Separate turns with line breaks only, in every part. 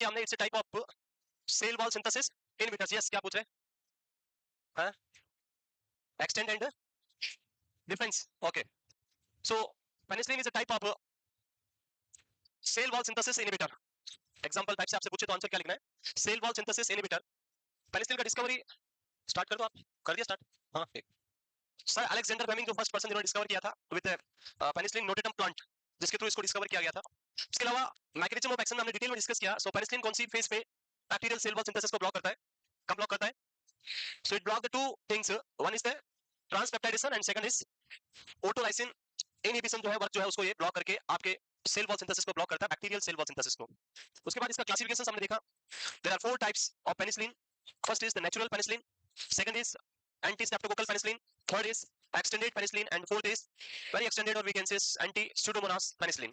किया हमने, it's a type of cell wall synthesis inhibitors. Yes, क्या पूछ रहे हैं? Extend and difference, okay. So penicillin is a type of cell wall synthesis inhibitor. Example type से आपसे पूछे तो आंसर क्या लिखना है? Cell wall synthesis inhibitor. Penicillin का डिस्कवरी स्टार्ट कर दो आप, कर दिया स्टार्ट? हाँ, सर अलेक्जेंडर फ्लेमिंग जो फर्स्ट पर्सन जिन्होंने डिस्कवर किया था विद पेनिसिलिन नोटेटम प्लांट, जिसके थ्रू इसको डिस्कवर किया गया था। इसके अलावा मैकेनिज्म ऑफ एक्शन हमने डिटेल में डिस्कस किया। सो पेनिसिलिन कौन सी फेज पे बैक्टीरियल सेल वॉल सिंथेसिस को ब्लॉक करता है? कब ब्लॉक करता है? So it block the two things, one is the transpeptidation and second is autolysin inhibition, जो है वर्क जो है उसको ये ब्लॉक करके आपके सेल वॉल सिंथेसिस को ब्लॉक करता है, बैक्टीरियल सेल वॉल सिंथेसिस को। उसके बाद इसका क्लासिफिकेशन हमने देखा। There are four types of penicillin. First is the natural penicillin, second is anti streptococcal penicillin, third is extended penicillin, and fourth is very extended, or we can say anti pseudomonas penicillin.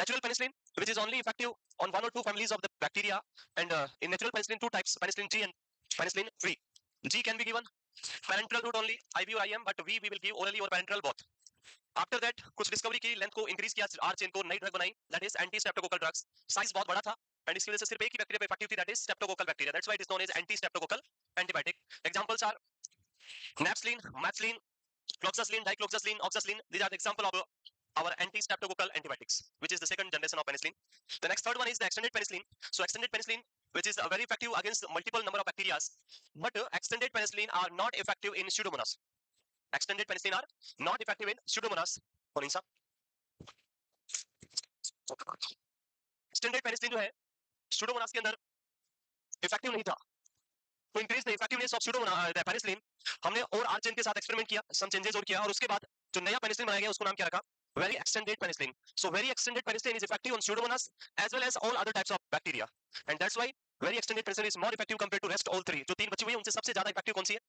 Natural penicillin, which is only effective on one or two families of the bacteria, and in natural penicillin two types, penicillin G and penicillin V. G can be given parenteral route only, IV or IM, but V we will give orally or parenteral both. After that कुछ discovery की, length को increase किया, R chain को, नई drug बनाई, that is anti streptococcal drugs. Size बहुत बड़ा था एंड इसकी वजह से सिर्फ एक ही बैक्टीरिया पे इफेक्टिव थी, that is streptococcal bacteria, that's why it is known as anti streptococcal antibiotic. Examples are Napslin, Methicillin, Cloxacillin, Dicloxacillin, Oxacillin. These are the example of our anti-streptococcal antibiotics, which is the second generation of penicillin. The next third one is the extended penicillin. So extended penicillin, which is very effective against multiple number of bacteria, but extended penicillin are not effective in Pseudomonas. Extended penicillin are not effective in Pseudomonas. Extended penicillin जो है Pseudomonas के अंदर effective नहीं था। To increase the effectiveness of pseudomonas penicillin, हमने और are chain के साथ एक्सपेरिमेंट किया, सम चेंजेस और किया, और उसके बाद जो नया पेनिसिलिन बनाया गया उसको नाम क्या रखा? Very extended penicillin. So very extended penicillin is effective on pseudomonas as well as all other types of bacteria, and that's why very extended penicillin is more effective compared to rest all three. जो तीन बची हुई है उनसे सबसे ज्यादा effective कौन सी है?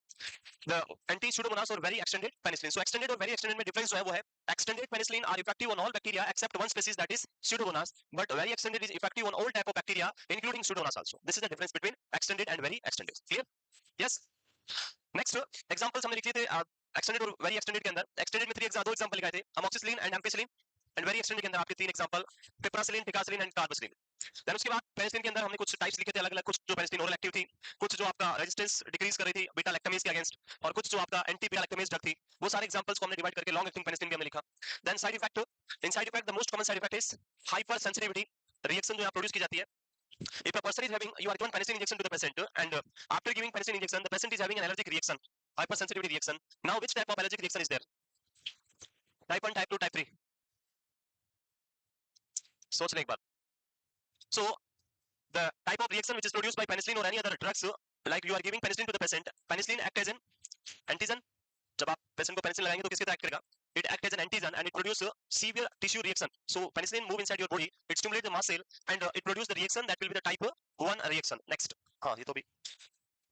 The anti pseudomonas और very extended penicillin. So extended और very extended में डिफरेंस जो है वो है, extended penicillin are effective on all bacteria except one species, that is pseudomonas, but very extended is effective on all type of bacteria including pseudomonas also. This is the difference between extended and very extended. Clear? Yes. Next examples हमने लिखे थे extended और very extended के अंदर। Extended में दो example लिखाए थे, amoxicillin and ampicillin, and very extended के अंदर आपके तीन एग्जांपल, पिपरासिलिन, टिकासिलिन एंड कार्बासिलिन। देन उसके बाद पेनिसिलिन के अंदर हमने कुछ टाइप्स लिखे थे अलग अलग, कुछ जो पेनिसिलिन ओरल एक्टिव थी, कुछ जो आपका रेजिस्टेंस डिक्रीज कर रही थी बीटा लैक्टमेज के अगेंस्ट, और कुछ जो आपका एंटी बीटा लैक्टमेज ड्रग थी। वो सारे एग्जांपल्स को हमने डिवाइड करके लॉन्ग एक्टिंग पेनिसिलिन भी हमने लिखा। Then side effect, in side effect the most common side effect is hyper sensitivity reaction जो यहाँ प्रोड्यूस की जाती है। If a person is having, you are given penicillin injection to the patient, and after giving penicillin injection, the patient is having an allergic reaction, hypersensitivity reaction. Now, which type of allergic reaction is there? Type 1, type 2, type 3. सोच लें एक बार. So, the type of reaction which is produced by penicillin or any other drugs, like you are giving penicillin to the patient, penicillin act as an antigen. जब आप patient को penicillin लगाएंगे तो किसके साथ एक्ट करेगा? It acts as an antigen and it produces severe tissue reaction. So penicillin move inside your body, it stimulates the mast cell and it produces the reaction that will be the type 1 reaction. Next, हाँ ये तो भी।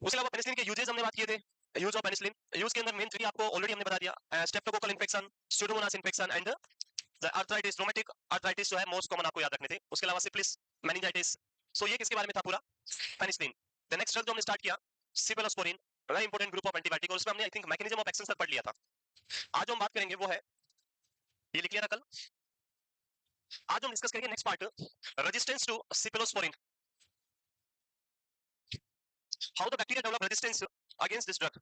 उसके अलावा penicillin के uses हमने बात किए थे। यूज ऑफ पेनिसिलिन, यूज के अंदर मेन 3 आपको ऑलरेडी हमने बता दिया, streptococcal infection, Pseudomonas infection and the arthritis, rheumatic arthritis जो है मोस्ट कॉमन आपको याद रखने थे। उसके अलावा सिफिलिस, मेनिंजाइटिस। सो ये किसके बारे में था पूरा? पेनिसिलिन। द नेक्स्ट ड्रग जो हमने स्टार्ट किया, cephalosporin, very important group of antibiotic, और उसमें हमने I think mechanism of action तक पढ़ लिया था। आज हम बात करेंगे वो है, ये लिख लिया था कल। आज हम डिस्कस करेंगे next part, resistance to cephalosporin, how the bacteria develop resistance against this drug.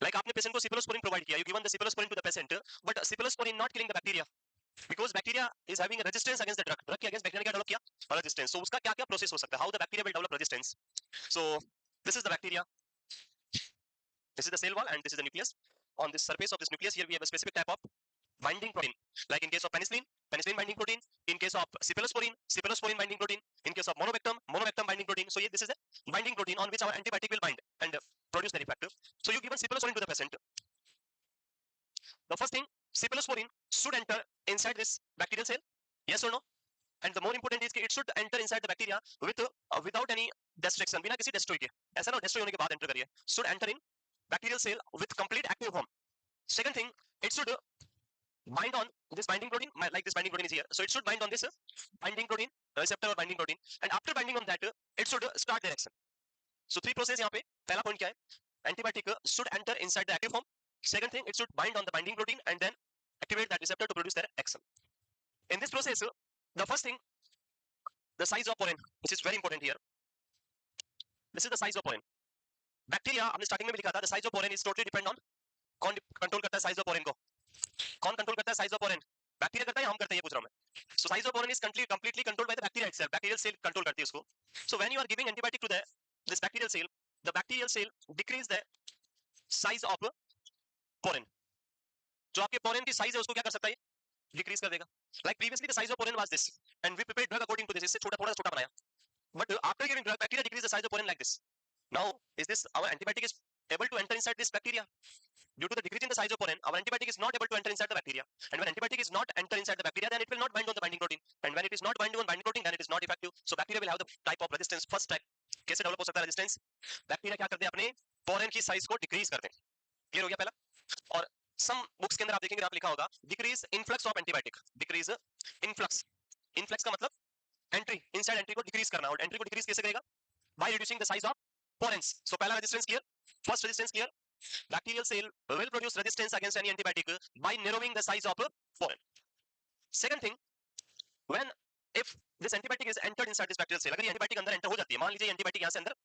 Like आपने पेशेंट को सिफेलोस्पोरिन प्रोवाइड किया, you given the cephalosporin to the patient, but cephalosporin not killing the bacteria because bacteria is having a resistance against the drug. Drug के against bacteria ने क्या develop किया? Resistance. सो उसका क्या क्या प्रोसेस हो सकता है? How the bacteria will develop resistance. So this is the bacteria, this is the cell wall and this is the nucleus. On this surface of this nucleus here we have a specific type of binding protein, like in case of penicillin, penicillin binding protein; in case of cephalosporin, cephalosporin binding protein; in case of monovectum, monovectum binding protein. So this is a binding protein on which our antibiotic will bind and produce the effect. So you given cephalosporin to the patient. The first thing, cephalosporin should enter inside this bacterial cell, yes or no? And the more important is it should enter inside the bacteria with without any destruction, बिना किसी destroy के, ऐसा ना destroy होने के बाद enter करिए, should enter in bacterial cell with complete active form. Second thing, it should bind on this binding protein, like this binding protein is here, so it should bind on this binding protein, receptor or binding protein, and after binding on that it should start the reaction. So 3 process यहाँ पे, पहला point क्या है? Antibiotic should enter inside the active form. Second thing, it should bind on the binding protein and then activate that receptor to produce their action. In this process, the first thing, the size of poren, which is very important here. This is the size of poren. Bacteria हमने starting में भी लिखा था, the size of poren is totally depend on कौन control करता है size of पोरेन को, कौन कंट्रोल करता है साइज ऑफ पोरेन, बैक्टीरिया करता है या हम करते हैं, ये पूछ रहा हूं मैं. So size of porin is completely controlled by the bacteria itself. Bacterial cell control करती है उसको. So when you are giving antibiotic to this bacterial cell, the bacterial cell decrease the size of poren. जो आपके पोरेन की size है उसको क्या कर सकता है, डिक्रीज कर देगा. Like previously the size of porin was this and we prepared drug according to this, इससे छोटा थोड़ा छोटा बनाया. But after giving drug bacteria decrease the size of porin like this. Now is this our antibiotic is able to enter inside this bacteria? Due to the decrease in the size of poren, our antibiotic is not able to enter inside the bacteria. And when antibiotic is not enter inside the bacteria, then it will not bind on the binding protein. And when it is not binding on binding protein, then it is not effective. So bacteria will have the type of resistance. First type कैसे develop हो सकता है resistance? Bacteria क्या करते हैं, अपने पोरेन की size को डिक्रीज करते हैं. क्लियर हो गया पहला. और सम बुक्स के अंदर आप देखेंगे, आप लिखा होगा decrease influx of antibiotic. Decrease influx, influx का मतलब एंट्री, इनसाइड एंट्री को डिक्रीज करना. और एंट्री को डिक्रीज कैसे करेगा? By reducing the size of porins. So पहला resistance clear, first resistance clear. Bacterial cell will produce resistance against any antibiotic by narrowing the size of poren. Second thing, when if this antibiotic is entered inside this bacterial cell, अगर ये antibiotic अंदर enter हो जाती है, मान लीजिए antibiotic यहाँ से अंदर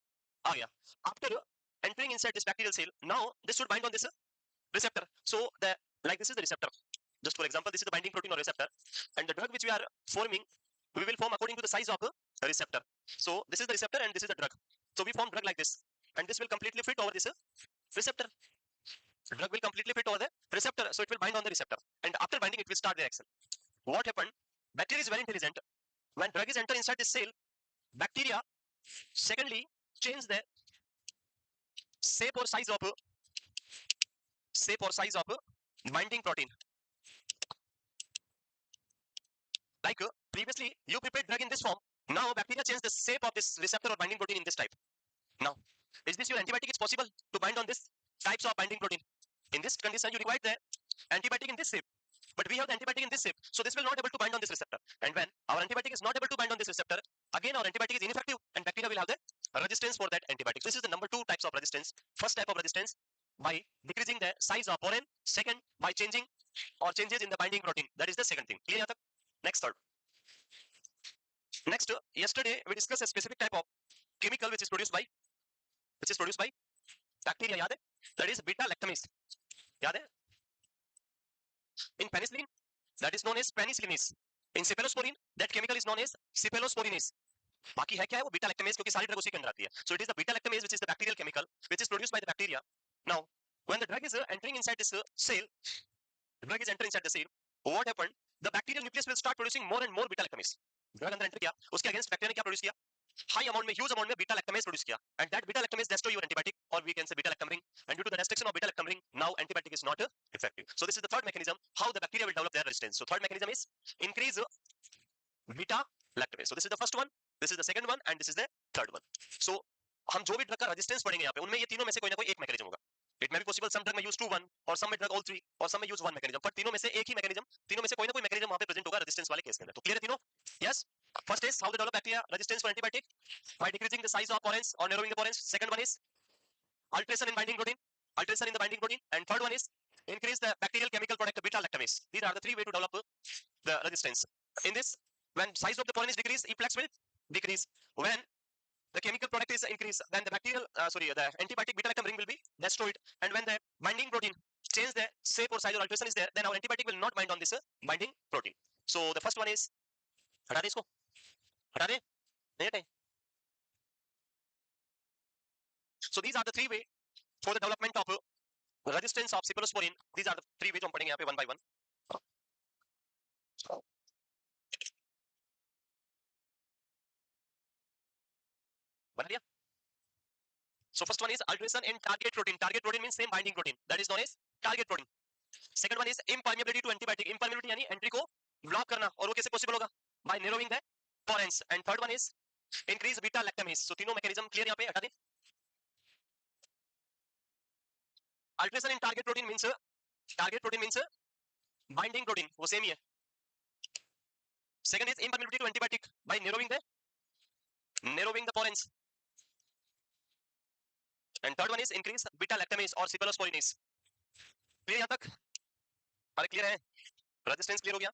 आ गया, after entering inside this bacterial cell, now this should bind on this receptor. So the like this is the receptor. Just for example, this is the binding protein or receptor, and the drug which we are forming, we will form according to the size of a receptor. So this is the receptor and this is the drug. So we form drug like this, and this will completely fit over this receptor. The drug will completely fit over the receptor, so it will bind on the receptor, and after binding it will start the action. What happened? Bacteria is very intelligent. When drug is enter inside this cell, bacteria secondly change the shape or size of binding protein. Like previously you prepared drug in this form, now bacteria change the shape of this receptor or binding protein in this type. Now is this your antibiotic? It's possible to bind on this types of binding protein. In this condition you require the antibiotic in this shape, but we have the antibiotic in this shape, so this will not able to bind on this receptor. And when our antibiotic is not able to bind on this receptor, again our antibiotic is ineffective and bacteria will have the resistance for that antibiotic. This is the number 2 types of resistance. First type of resistance by decreasing the size of poren, second by changing or changes in the binding protein. That is the second thing. Clear? Next, third. Next, yesterday we discussed a specific type of chemical which is produced by bacteria. याद है? That is beta lactamase. याद है? In penicillin, that is known as penicillinase. In cephalosporin, that chemical is known as cephalosporinase. बाकी है क्या है वो beta lactamase, क्योंकि सारी ड्रग उसी के अंदर आती है. So it is the beta lactamase which is the bacterial chemical which is produced by the bacteria. Now, when the drug is entering inside this cell, what happened? The bacterial nucleus will start producing more and more beta lactamase. Drug अंदर enter किया, उसके against bacteria ने क्या produce किया? High amount में, huge amount में beta lactamase produce किया, and that beta lactamase destroy your antibiotic, or we can say beta lactam ring. And due to the destruction of beta lactam ring, now antibiotic is not effective. So this is the third mechanism how the bacteria will develop their resistance. So third mechanism is increase beta lactamase. So this is the first one, this is the second one, and this is the third one. So हम जो भी drug का resistance पढ़ेंगे यहाँ पे, उनमें ये तीनों में से कोई ना कोई एक मैकेनिज्म होगा. It may be possible some drug may use 2 1, or some may drug all 3, or some may use one mechanism, but तीनों में से एक ही मैकेनिज्म, तीनों में से कोई ना कोई मैकेनिज्म वहां पे प्रेजेंट होगा रेजिस्टेंस वाले केस के अंदर. तो क्लियर है तीनों? Yes. First is how to develop bacteria resistance for antibiotic by decreasing the size of porins or narrowing the porins. Second one is alteration in binding protein, and third one is increase the bacterial chemical product beta lactamase. These are the 3 ways to develop the resistance. In this, when size of the porin is decreased, efflux will decrease. When the chemical product is increased, then the the antibiotic beta lactam ring will be destroyed. And when the binding protein change the shape or size or alteration is there, then our antibiotic will not bind on this binding protein. So the first one is, हटा दे इसको, हटा दे, नहीं हटाए. So these are the 3 ways for the development of resistance of cephalosporin. These are the 3 ways हम पढ़ेंगे यहाँ पे one by one. बना लिया? So first one is alteration in target protein. Target protein means same binding protein. That is known as target protein. Second one is impermeability to antibiotic. Impermeability यानी entry को block करना, और वो कैसे possible होगा? By narrowing the porins. And third one is increase beta lactamase. So तीनों mechanism clear यहाँ पे, हटा दे. Alteration in target protein means binding protein, वो सेम ही है. Second is impermeability to antibiotic by narrowing the porins. And third one is increase beta lactamase or cephalosporinase. Clear यहाँ तक? अरे clear है? रेजिस्टेंस क्लियर हो गया?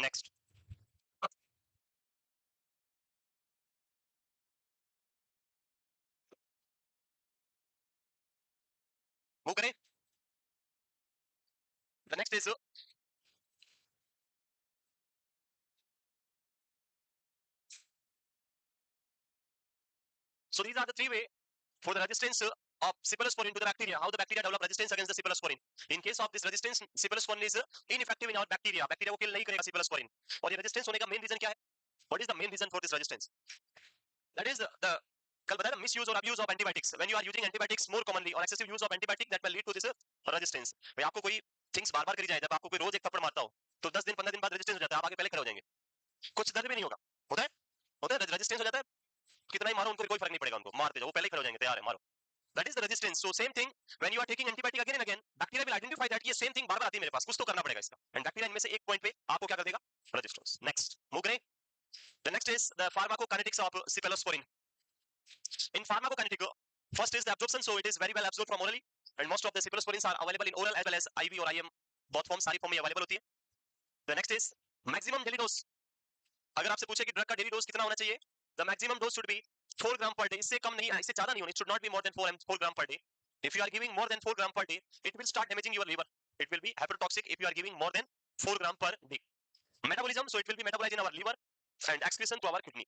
नेक्स्ट मूव करें. The next is so these are the three way for the resistance of cephalosporin to the bacteria. How the bacteria develop resistance against the cephalosporin. In case of this resistance, cephalosporin is ineffective in our bacteria. Bacteria को kill नहीं करेगा cephalosporin. और ये resistance होने का main reason क्या है? What is the main reason for this resistance? That is the कल बताया था misuse or abuse of antibiotics. When you are using antibiotics more commonly or excessive use of antibiotic that will lead to this resistance. भाई आपको कोई things बार बार करी जाए, जब आपको कोई रोज एक थप्पड़ मारता हो तो 10 दिन 15 दिन बाद रेजिस्टेंस हो जाता है, आप आगे पहले खड़े हो जाएंगे, कुछ दर्द भी नहीं होगा. होता है, होता है, रेजिस्टेंस हो जाता है. कितना ही मारो उनको कोई फर्क नहीं पड़ेगा, उनको मारते जाओ वो पहले ही खड़े हो जाएंगे, तैयार है मारो. That is the resistance. So same thing when you are taking antibiotic again and again, bacteria will identify that ये same thing बार बार आती है मेरे पास, कुछ तो करना पड़ेगा इसका. And bacteria इनमें से एक पॉइंट पे आपको क्या कर देगा? Resistance. Next, move करें. The next is the pharmacokinetics of cephalosporin. In pharmacokinetic, first is the absorption, so it is very well absorbed from orally, and most of the cephalosporins are available in oral as well as IV or IM, both forms सारी form में available होती है. The next is maximum daily dose. अगर आपसे पूछे कि drug का daily dose कितना होना चाहिए, the maximum dose should be 4 gram per day. इससे कम नहीं, इससे ज्यादा नहीं होनी. It should not be more than 4 gram per day. If you are giving more than 4 gram per day, it will start damaging your liver. It will be hepatotoxic if you are giving more than 4 gram per day. Metabolism, so it will be metabolized in our liver and excretion to our kidney.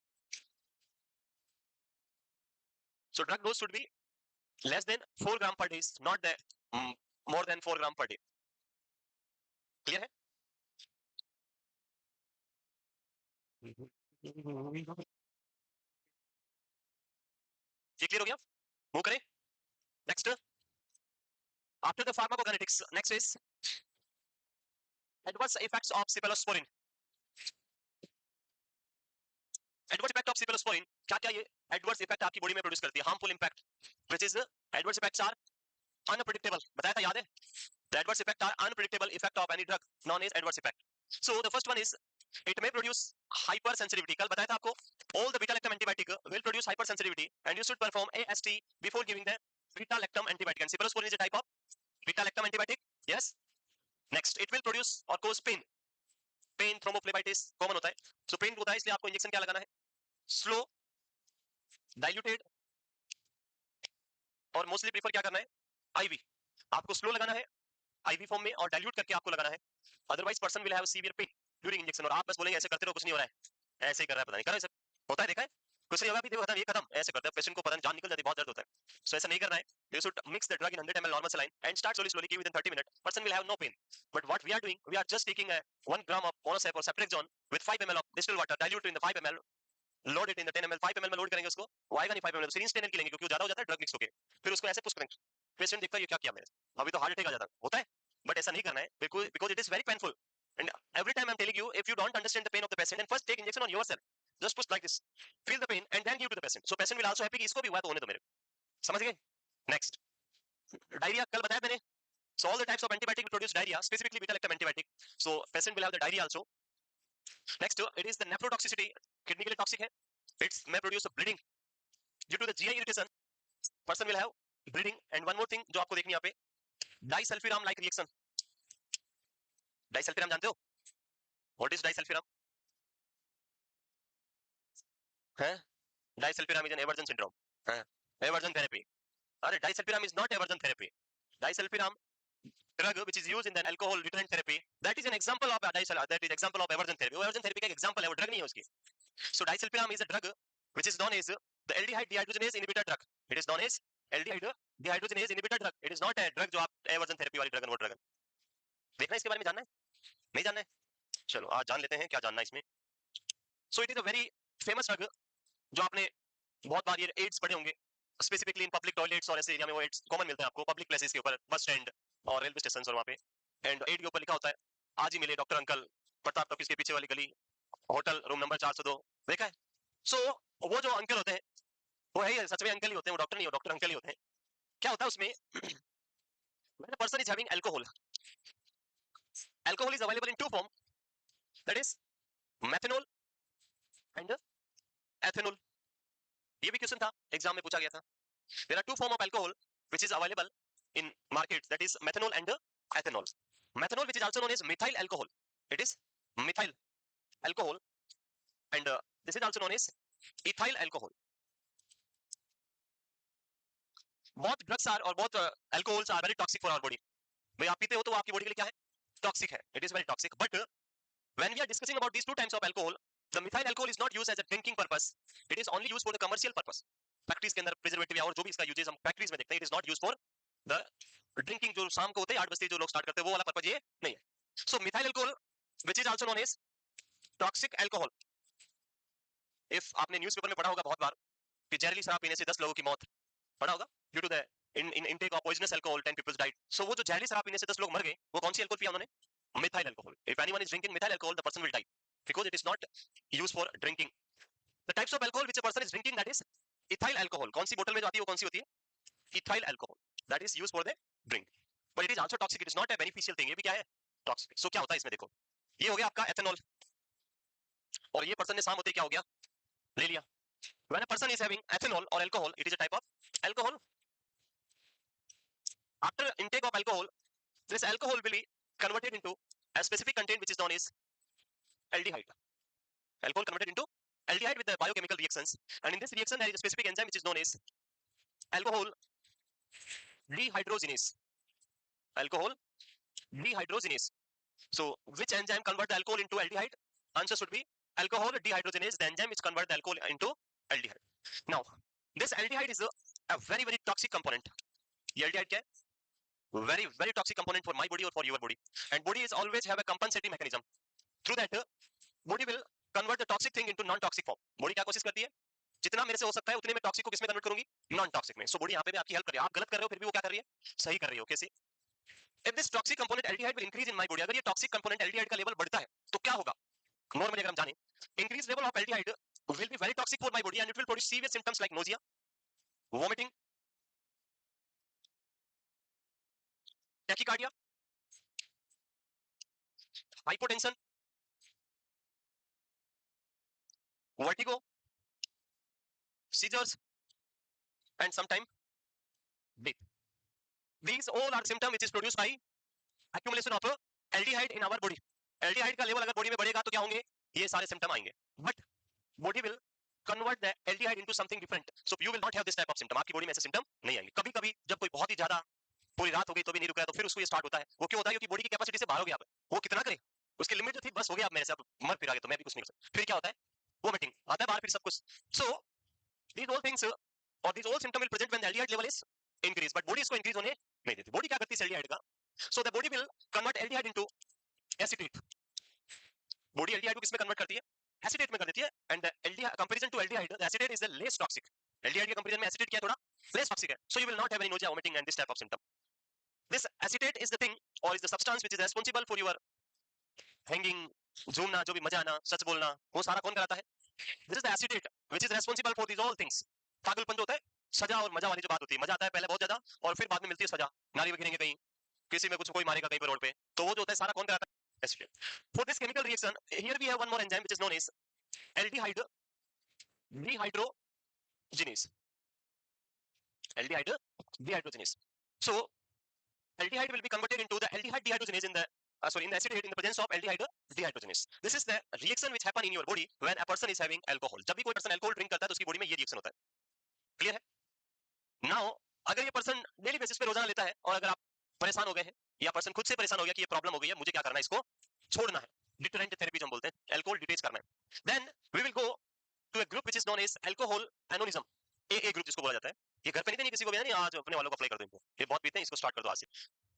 So drug dose should be less than 4 gram per day, not the more than 4 gram per day. Clear है? ये clear हो गया? Move करें. Next, after the pharmacokinetics, next is adverse effects of cephalosporin. Adverse effect of cephalosporin, क्या क्या ये adverse effect आपकी body में प्रोड्यूस करती है? Harmful impact, which is adverse effects are unpredictable. बताया था, याद है? The adverse effects are unpredictable effect of any drug known as adverse effect. So the first one is it may produce hypersensitivity. कल बताया था आपको, all the beta lactam antibiotic will produce hypersensitivity and you should perform AST before giving the beta lactam antibiotic. And cephalosporin is a type of beta lactam antibiotic. Yes. Next, it will produce or cause pain. Pain, thrombophlebitis common होता है. So pain होता है, इसलिए आपको injection क्या लगाना है? Slow, diluted और मोस्टली प्रीफर क्या करना है? IV. आपको स्लो लगाना है IV फॉर्म में और डाइल्यूट करके आपको लगाना है. Otherwise person will have severe pain during injection. और आप बस बोलेंगे ऐसे करते रहो, कुछ नहीं हो रहा है, ऐसे ही कर रहा है, पता नहीं कर रहा है, होता है, देखा है, कुछ नहीं होगा, अभी देखो ये खत्म, ऐसे करते हैं, पेशेंट को पता नहीं, जान निकल जाती है, बहुत दर्द होता है. सो ऐसा नहीं करना है. You should mix the drug in 100 ml normal saline and start slowly give within 30 minutes. Person will have no pain. But what we are doing, we are just taking a 1 gram of monosep or ceftriaxone with 5 ml of distilled water, dilute in the 5 ml, load it in the 10 ml. 5 ml में load करेंगे उसको, वो आएगा नहीं 5 ml, syringe 10 ml की लेंगे क्योंकि वो ज्यादा हो जाता है ड्रग मिक्स होके, फिर उसको ऐसे पुश करेंगे. पेशेंट देखता है ये क्या किया मैंने, अभी तो हार्ट अटैक आ जाता होता है. बट ऐसा नहीं करना है, because it is very painful. And every time I'm telling you, if you don't understand the pain of the patient, then first take injection on yourself. Just push like this, feel the pain, and then give to the patient. So patient will also happy कि इसको भी हुआ तो होने दो मेरे. समझ गए? Next, diarrhea कल बताया मैंने. So all the types of antibiotic will produce diarrhea, specifically beta lactam antibiotic. So patient will have the diarrhea also. Next, it is the nephrotoxicity. Kidney के लिए toxic है. It may produce a bleeding due to the GI irritation. Person will have bleeding. And one more thing जो आपको देखनी है यहाँ पे, disulfiram like reaction. Disulfiram जानते हो? What is disulfiram? हैं? Disulfiram is an aversion syndrome. Aversion therapy. अरे disulfiram is not aversion therapy. Disulfiram drug which is used in the alcohol deterrent therapy, that is an example of that is example of aversion therapy. वो aversion therapy का एक example है, वो drug नहीं है उसकी. So disulfiram is a drug which is known as the aldehyde dehydrogenase inhibitor drug. It is known as aldehyde dehydrogenase inhibitor drug. It is not a drug जो आप aversion therapy वाली drug, वो drug. देखना इसके बारे में, जानना है? नहीं जानना है? चलो आज जान लेते हैं क्या जानना है इसमें. So it is a very famous drug जो आपने बहुत बार ये एड्स पढ़े होंगे, स्पेसिफिकली इन पब्लिक टॉयलेट्स और ऐसे एरिया में वो एड्स कॉमन मिलते हैं आपको, पब्लिक प्लेसेस के ऊपर, बस स्टैंड और रेलवे स्टेशन और वहाँ पे. एंड एड के ऊपर लिखा होता है, आज ही मिले डॉक्टर अंकल प्रताप टॉकीज के पीछे वाली गली, होटल रूम नंबर 402. देखा है? सो वो जो अंकल होते हैं वो है सच में अंकल ही होते हैं, वो डॉक्टर नहीं, वो डॉक्टर अंकल ही होते हैं. क्या होता है उसमें? when a person is having alcohol, alcohol is available in two form, that is methanol and ethanol. ये भी क्वेश्चन था, एग्जाम में पूछा गया था. There are two form of alcohol which is available in market, that is methanol and ethanol. Methanol, which is also known as methyl alcohol. It is methyl alcohol, and this is also known as ethyl alcohol. बहुत drugs are और बहुत alcohols are very toxic for our body. भाई आप पीते हो तो वो आपकी बॉडी के लिए क्या है? टॉक्सिक है. It is very toxic. But when we are discussing about these two types of alcohol, the methyl alcohol is not used as a drinking purpose. It is only used for the commercial purpose. Factories के अंदर preservative या और जो भी इसका uses हम factories में देखते हैं, it is not used for the drinking. जो शाम को होते हैं 8 बजे जो लोग स्टार्ट करते हैं वो वाला पर्पस ये नहीं है. So methyl alcohol which is also known as toxic alcohol. If आपने न्यूज़पेपर में पढ़ा होगा बहुत बार कि जहरीली शराब पीने से 10 लोगों की मौत, पढ़ा होगा, due to the in intake of poisonous alcohol 10 people died. So वो जो जहरीली शराब पीने से 10 लोग मर गए, वो कौन सी अल्कोहल पिया उन्होंने? Methyl alcohol. If anyone is drinking methyl alcohol, the person will die because it is not used for drinking. The types of alcohol which a person is drinking, that is ethyl alcohol. कौन सी बोतल में जो आती है वो कौन सी होती है? Ethyl alcohol. That is used for the drink. But it is also toxic. It is not a beneficial thing. ये भी क्या है? Toxic. So क्या होता है इसमें देखो. ये हो गया आपका ethanol. और ये person ने शाम होते क्या हो गया? ले लिया. When a person is having ethanol or alcohol, it is a type of alcohol. After intake of alcohol, this alcohol will be converted into a specific content which is known as aldehyde. Alcohol converted into aldehyde with the biochemical reactions, and in this reaction there is a specific enzyme which is known as alcohol dehydrogenase. Alcohol dehydrogenase. So which enzyme convert the alcohol into aldehyde? Answer should be alcohol dehydrogenase, the enzyme which convert the alcohol into aldehyde. Now this aldehyde is a very very toxic component. ये aldehyde क्या है? Very very toxic component for my body or for your body, and body is always have a compensating mechanism. Through that body will convert the toxic thing into non toxic form. body क्या कोशिश करती है? जितना मेरे से हो सकता है उतने में टॉक्सिक को किसमें कन्वर्ट करूंगी? नॉन टॉक्सिक में. सो बॉडी यहाँ पे भी आपकी हेल्प कर रही है. आप गलत कर रहे हो फिर भी वो क्या कर रही है? सही कर रही हो. कैसे? If this toxic component aldehyde will increase in my body, अगर ये toxic component aldehyde का लेवल बढ़ता है तो क्या होगा? नॉर्मली अगर हम जाने, increased level of aldehyde will be very toxic for my body and it will produce severe symptoms like nausea, vomiting, tachycardia, hypotension, vertigo, seizures, and sometimes death. These all are symptoms which is produced by accumulation of aldehyde in our body. aldehyde का level अगर body में बढ़ेगा तो क्या होंगे? ये सारे symptom आएंगे. But body will convert the aldehyde into something different, so you will not have this type of symptom. आपकी बॉडी में ऐसे सिम्टम नहीं आएंगे. कभी कभी जब कोई बहुत ही ज्यादा पूरी रात हो गई तो भी नहीं रुका है तो फिर उसको ये स्टार्ट होता है. वो क्यों होता है? क्योंकि बॉडी की कैपेसिटी से बाहर हो गया. वो कितना करे, उसकी लिमिट जो थी बस हो गया. अब मेरे से अब मर फिर आ गया तो मैं भी कुछ नहीं कर सकता. फिर क्या होता है? वोमिटिंग आता है बाहर, फिर सब कुछ. सो these all things or these all symptom will present when the aldehyde level is increased, but body इसको increase होने नहीं देती. बॉडी क्या करती है aldehyde का? So the body will convert aldehyde into acetate. Body aldehyde को किसमें कन्वर्ट करती है? एसिटेट में कर देती है. And aldehyde comparison to aldehyde, the acetate is the less toxic. aldehyde के कंपैरिजन में एसिटेट क्या है? थोड़ा less toxic है. So you will not have any nausea, vomiting and this type of symptom. This acetate is the thing or is the substance which is responsible for your hanging, झूमना, जो भी मजा आना, सच बोलना, वो सारा कौन कराता है? This is the acetate which is responsible for these all things. पागलपन जो होता है, सजा और मजा वाली जो बात होती है, मजा आता है पहले बहुत ज्यादा और फिर बाद में मिलती है सजा. नारी गिरेंगे कहीं, किसी में कुछ कोई मारेगा कहीं पे रोड पे, तो वो जो होता है सारा कौन कराता है? Acetate. For this chemical reaction, here we have one more enzyme which is known as aldehyde dehydrogenase. Aldehyde dehydrogenase. So aldehyde will be converted into the aldehyde dehydrogenase in the in the acetate in the presence of aldehyde dehydrogenase. This is the reaction which happen in your body when a person is having alcohol. जब भी कोई person alcohol drink करता है तो उसकी body में ये reaction होता है. क्लियर है? नाउ अगर ये पर्सन डेली बेसिस पे रोजाना लेता है और अगर आप परेशान हो गए हैं या पर्सन खुद से परेशान हो गया कि ये प्रॉब्लम हो गई है, मुझे क्या करना है, इसको छोड़ना है, डिटरेंट थेरेपी जो हम बोलते हैं, अल्कोहल डिटेच करना है, then we will go to a group which is known as alcohol anonymism. A group जिसको बोला जाता है. ये घर पे नहीं देनी किसी को भी, नहीं आज अपने वालों को अप्लाई कर दो इनको, ये बहुत पीते हैं, इसको स्टार्ट कर दो आज से.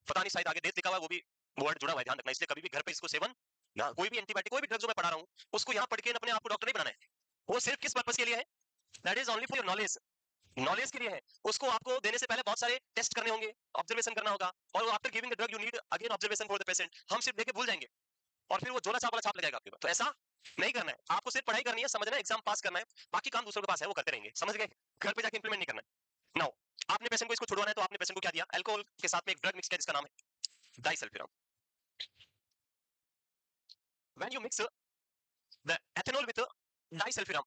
पता नहीं शायद आगे डेट लिखा हुआ वो भी वर्ड जुड़ा हुआ है, ध्यान रखना. इसलिए कभी भी घर पे इसको सेवन ना, कोई भी एंटीबायोटिक कोई भी ड्रग जो मैं पढ़ा रहा हूं उसको यहां पढ़ के अपने आप को डॉक्टर नहीं बनाना है. वो सिर्फ किस पर्पस के लिए है? That is only for your knowledge. Knowledge के लिए है. उसको आपको देने से पहले बहुत सारे टेस्ट करने होंगे, ऑब्जर्वेशन करना होगा, और after giving the drug you need again observation for the patient. हम सिर्फ देके भूल जाएंगे और फिर वो झोला छाप वाला छाप लगाएगा आपके ऊपर. तो ऐसा नहीं करना है. आपको सिर्फ पढ़ाई करनी है, समझना है, एग्जाम पास करना है, बाकी काम दूसरों के पास है, वो करते रहेंगे. समझ गए? घर पे जाके इंप्लीमेंट नहीं करना है. नाउ आपने पेशेंट को इसको छुड़वाना है तो आपने पेशेंट को क्या दिया? अल्कोहल के साथ में एक ड्रग मिक्स किया जिसका नाम है disulfiram. When you mix the ethanol with disulfiram,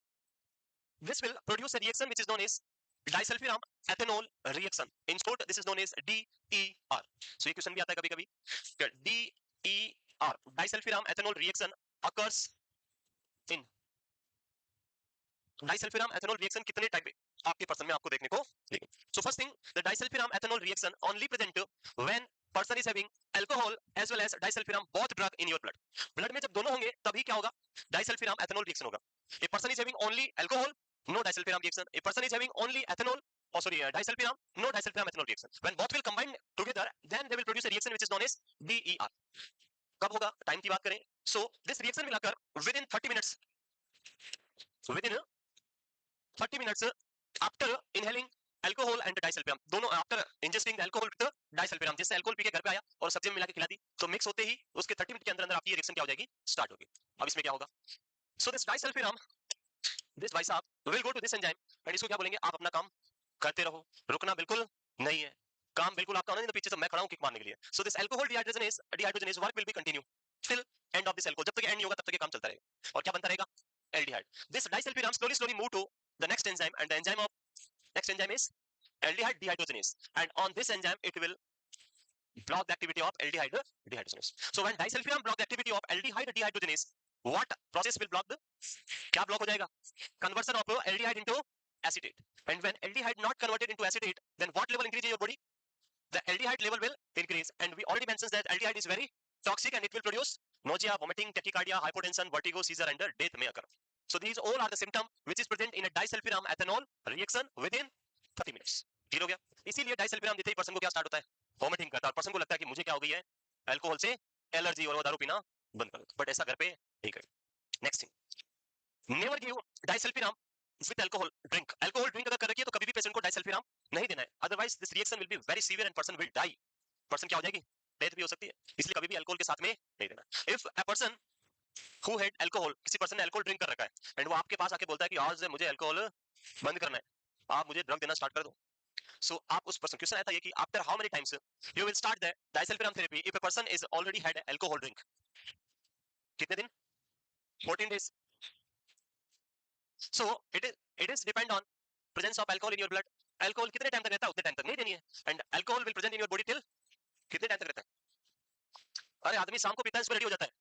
this will produce a reaction which is known as disulfiram ethanol reaction. In short, this is known as DER. So ये question भी आता है कभी-कभी. DER, disulfiram ethanol reaction occurs in disulfiram ethanol reaction कितने type आपके person में आपको देखने को मिलेगी. So first thing, the disulfiram ethanol reaction only present when person is having alcohol as well as disulfiram both drug in your blood. Blood में जब दोनों होंगे तभी क्या होगा, डाइसल्फिराम एथेनॉल रिएक्शन होगा. A person is having only alcohol, no disulfiram reaction. A person is having only ethanol, oh sorry, disulfiram, no disulfiram ethanol reaction. When both will combine together, then they will produce a reaction which is known as DER. कब होगा, time की बात करें, so this reaction will occur within 30 minutes, within 30 minutes after inhaling alcohol and disulfiram. दोनों after ingesting the alcohol with disulfiram. जैसे alcohol P के घर पे आया और सब्जी में मिला के खिला दी, तो मिक्स होते ही उसके 30 मिनट के अंदर अंदर आपकी ये रिएक्शन क्या हो जाएगी, स्टार्ट होगी. अब इसमें क्या होगा, so this disulfiram, this भाई साहब will go to this enzyme and इसको क्या बोलेंगे, आप अपना काम करते रहो, रुकना बिल्कुल नहीं है, काम बिल्कुल आपका होना नहीं, तो पीछे से मैं खड़ा हूं किक मारने के लिए. So this alcohol dehydrogenase work will be continue till end of this alcohol. जब तक एंड नहीं होगा तब तक ये काम चलता रहेगा. और क्या बनता रहेगा, aldehyde. This disulfiram slowly move to the next enzyme and the enzyme of next enzyme is aldehyde dehydrogenase, and on this enzyme it will block the activity of aldehyde dehydrogenase. So when disulfiram block the activity of aldehyde dehydrogenase, what process will block the, क्या block हो जाएगा, conversion of aldehyde into acetate. And when aldehyde not converted into acetate, then what level increase in your body, the aldehyde level will increase. And we already mentioned that aldehyde is very toxic and it will produce nausea, vomiting, tachycardia, hypotension, vertigo, seizure and death may occur. So these all are the symptom which is present in a disulfiram ethanol reaction within 30 minutes. Clear हो गया. इसीलिए disulfiram देते ही person को क्या start होता है, vomiting करता है, और पर्सन को लगता है कि मुझे क्या हो गई है, अल्कोहल से एलर्जी, और वो दारू पीना बंद कर. बट ऐसा घर पे नहीं करें. Next thing, never give disulfiram with alcohol drink. Alcohol drink अगर कर रखी है तो कभी भी पेशेंट को डाइसल्फिराम नहीं देना है, otherwise this reaction will be very severe and person will die. Person क्या हो जाएगी, डेथ भी हो सकती है. इसलिए कभी भी अल्कोहल के साथ में नहीं देना. If a person who had alcohol, किसी पर्सन ने अल्कोहल ड्रिंक कर रखा है एंड वो आपके पास आके बोलता है कि आज मुझे अल्कोहल बंद करना है, आप मुझे ड्रग देना स्टार्ट कर दो. So आप उस पर्सन, क्वेश्चन आता है कि after how many times you will start the disulfiram therapy if a person is already had alcohol drink. कितने दिन, 14 days. So it is depend on presence of alcohol in your blood. Alcohol कितने time तक रहता है, उतने time तक नहीं देनी है. And alcohol will present in your body till, कितने टाइम तक रहता है, अरे आदमी शाम को पीता है सुबह रेडी हो जाता है.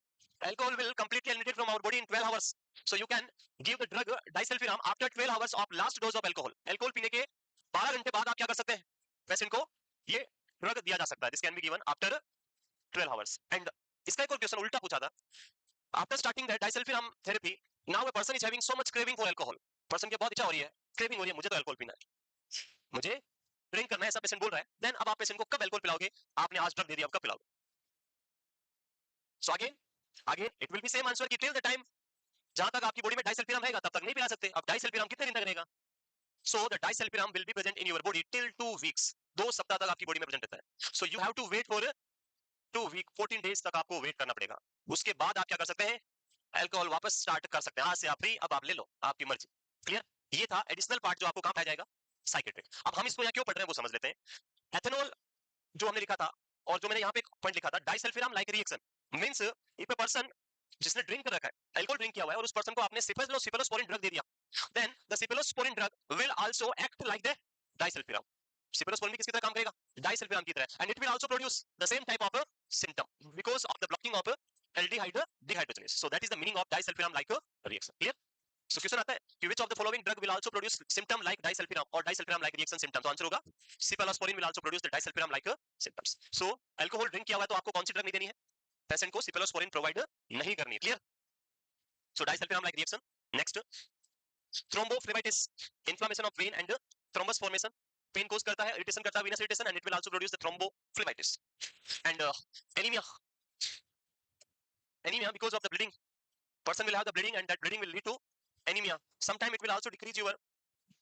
Alcohol will completely eliminate from our body in 12 hours. So you can give the drug disulfiram after 12 hours of last dose of alcohol. Alcohol पीने के 12 घंटे बाद आप क्या कर सकते हैं, पेशेंट को ये ड्रग दिया जा सकता है. This can be given after 12 hours. And इसका एक और क्वेश्चन उल्टा पूछा था, after starting the disulfiram therapy, now a person is having so much craving for alcohol. Person की बहुत इच्छा हो रही है, क्रेविंग हो रही है, मुझे तो अल्कोहल पीना है, मुझे ड्रिंक करना है, ऐसा पेशेंट बोल रहा है. देन अब आप पेशेंट को कब अल्कोहल पिलाओगे, आपने आज ड्रग दे दिया, अब कब पिलाओगे. So again it will be same answer कि टिल द टाइम, जहां तक आपकी बॉडी में डाइसल्फिराम रहेगा तब तक नहीं पिला सकते. अब डाइसल्फिराम कितने दिन तक रहेगा, so the disulfiram will be present in your body till 2 weeks. 2 सप्ताह तक आपकी बॉडी में प्रेजेंट रहता है. So you have to wait for 2 week, 14 days तक आपको वेट करना पड़ेगा. उसके बाद आप क्या कर सकते हैं, अल्कोहल वापस स्टार्ट कर सकते हैं. आज से आप फ्री, अब आप ले लो, आपकी मर्जी. क्लियर. ये था एडिशनल पार्ट जो आपको कहां पाया जाएगा, साइकेट्रिक. अब हम इसको यहाँ क्यों पढ़ रहे हैं वो समझ लेते हैं. एथेनॉल जो हमने लिखा था और जो मैंने यहाँ पे पॉइंट लिखा था, disulfiram like reaction means if a person जिसने ड्रिंक कर रखा है, अल्कोहल ड्रिंक किया हुआ है, और उस पर्सन को आपने सिफेलोस्पोरिन ड्रग दे दिया, then the cephalosporin drug will also act like the disulfiram. Cephalosporin भी किसकी तरह काम करेगा, डाइसल्फिराम की तरह, and it will also produce the same type of symptom because of the blocking of aldehyde dehydrogenase. So that is the meaning of disulfiram like reaction. Clear. So question आता है कि which of the following drug will also produce symptom like disulfiram or disulfiram like reaction symptom. तो answer होगा cephalosporin will also produce the disulfiram like symptoms. So alcohol drink किया हुआ है तो आपको कौन सी ड्रग नहीं देनी है, पेशेंट को cephalosporin प्रोवाइड नहीं करनी है. Clear. So disulfiram like reaction. Next, thrombophlebitis, inflammation of vein and thrombus formation. Pain cause करता है, इरिटेशन करता है, venous irritation, and it will also produce the thrombophlebitis. And anemia because of the bleeding, person will have the bleeding and that bleeding will lead to anemia. Sometime it will also decrease your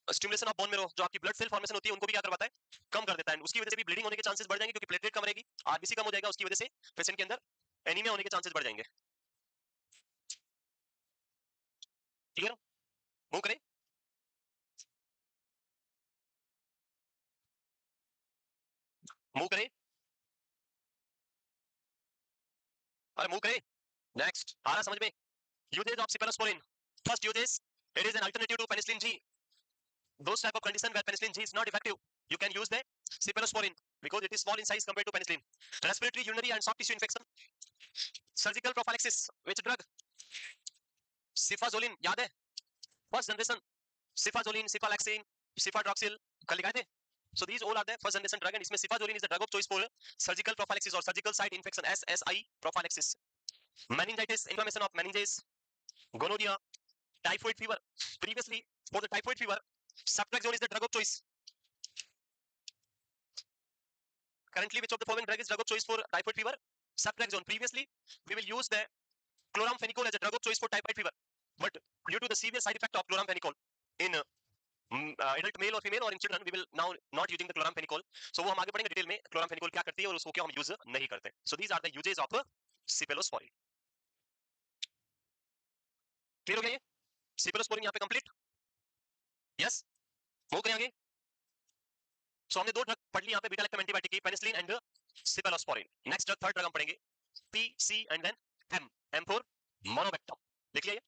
stimulation of bone marrow. जो आपकी blood cell formation होती है उनको भी क्या करवाता है, कम कर देता है. उसकी वजह से भी ब्लीडिंग होने के चांसेस बढ़ जाएंगे क्योंकि प्लेटलेट कम रहेगी, आरबीसी कम हो जाएगा, उसकी वजह से पेशेंट के अंदर एनीमिया होने के चांसेस बढ़ जाएंगे. ठीक है ना. मूव करें. मूव करें. अरे मूव करें. नेक्स्ट आ रहा समझ में. Usage of cephalosporin. First usage, it is an alternative to penicillin G. Those type of condition where penicillin G is not effective, you can use the cephalosporin because it is small in size compared to penicillin. Respiratory, urinary and soft tissue infection. Surgical prophylaxis, which drug, cefazolin, याद है, first generation सिफाजोलिन, सिफालैक्सिन, सिफाड्रॉक्सिल कल लिखाए थे. So these all are the first generation drug and इसमें सिफाजोलिन is the drug of choice for surgical prophylaxis or surgical site infection SSI prophylaxis. Meningitis, inflammation of meninges, gonorrhea, typhoid fever. Previously for the typhoid fever, ceftriaxone is the drug of choice. Currently which of the following drug is drug of choice for typhoid fever? Ceftriaxone. Previously we will use the chloramphenicol as a drug of choice for typhoid fever, but due to the severe side effect of chloramphenicol in adult male or female or in children, we will now not using the chloramphenicol. So वो हम आगे पढ़ेंगे detail में chloramphenicol क्या करती है और उसको क्यों हम यूज नहीं करते. So these are the uses of cephalosporin. Clear हो गया ये? cephalosporin यहाँ पे कंप्लीट. यस, वो करें आगे. सो हमने दो ड्रग पढ़ ली यहाँ पे, बीटा लैक्टम एंटीबायोटिक की, penicillin and cephalosporin. Next drug, third drug हम पढ़ेंगे P C and then M. M for monobactam. लिख लिया.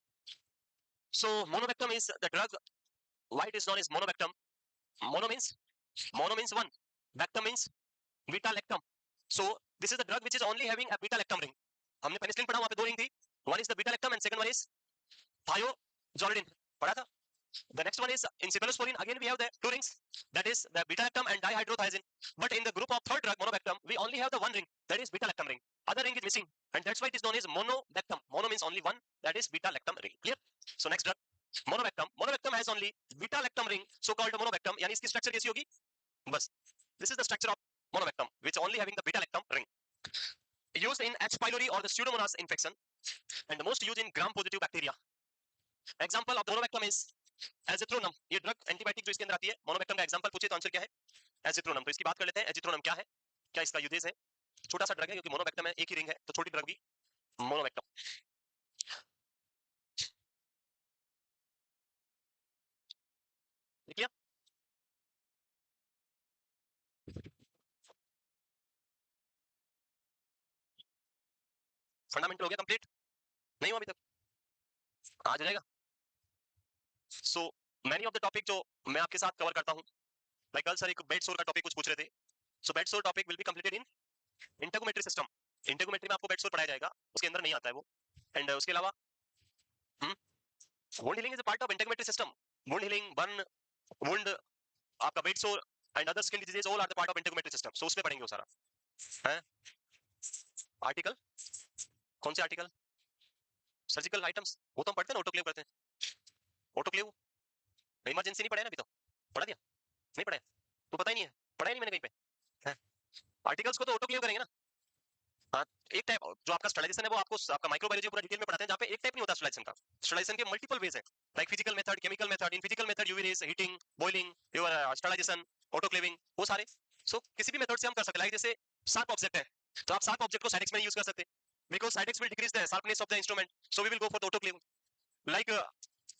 So monobactam is the drug, why it is known as monobactam. Mono means one, bactam means beta lactam. So this is the drug which is only having a beta lactam ring. हमने penicillin पढ़ा, वहां पे दो ring थी. One is the beta lactam and second one is thiazolidine. पढ़ा था. The next one is in cephalosporin, again we have the two rings, that is the beta lactam and dihydrothiazine. But in the group of third drug monobactam, we only have the one ring, that is beta lactam ring. Other ring is missing, and that's why it is known as monobactam. Mono means only one, that is beta lactam ring. Clear? So next drug monobactam. Monobactam has only beta lactam ring, so called monobactam. यानी इसकी structure कैसी होगी? बस, this is the structure of monobactam, which only having the beta lactam ring. Used in H pylori or the Pseudomonas infection, and the most used in gram positive bacteria. Example of the monobactam is एजिथ्रोनम. ये drug antibiotic जो इसके अंदर आती है, monobactam का example पूछे तो answer क्या है? एजिथ्रोनम. तो इसकी बात कर लेते हैं. एजिथ्रोनम क्या है, क्या इसका यूजेस है? छोटा सा ड्रग है क्योंकि मोनोबैक्टम है, एक ही रिंग है, तो छोटी ड्रग भी मोनोबैक्टम. ठीक है, फंडामेंटल हो गया कंप्लीट? नहीं हुआ अभी तक? आ जाएगा. So many of the topic जो मैं आपके साथ कवर करता हूं, लाइक कल सर एक बेड सोर का टॉपिक कुछ पूछ रहे थे. So bed sore topic will be completed in integumentary system. Integumentary में आपको बेड सोर पढ़ाया जाएगा, उसके अंदर नहीं आता है वो. एंड उसके अलावा wound healing is a part of integumentary system. Wound healing, burn, wound, आपका bed sore and other skin diseases all are the part of integumentary system. So उसमें पढ़ेंगे वो सारा. है आर्टिकल, कौन से आर्टिकल? सर्जिकल आइटम्स, वो तो हम पढ़ते हैं ना, ऑटोक्लेव करते हैं. ऑटोक्लेव इमरजेंसी नहीं पढ़ा है ना अभी तो? पढ़ा दिया? नहीं पढ़ा है तो पता ही नहीं है, पढ़ा ही नहीं मैंने कहीं पे. आर्टिकल्स को तो ऑटोक्लेव करेंगे ना. हाँ, एक टाइप जो आपका स्टरलाइजेशन है वो आपको आपका माइक्रोबायोलॉजी पूरा डिटेल में पढ़ाते हैं, जहाँ पे एक टाइप नहीं होता स्टरलाइजेशन का. स्टरलाइजेशन के मल्टीपल वेज है, like physical method, chemical method. In physical method UV rays, heating, boiling, your sterilisation, autoclaving, वो सारे. सो किसी भी मेथड से हम कर सकते हैं. लाइक जैसे शार्प ऑब्जेक्ट है, तो आप शार्प ऑब्जेक्ट को साइडेक्स में यूज कर सकते हैं, because Cidex will decrease the sharpness of the instrument, so we will go for the autoclave. Like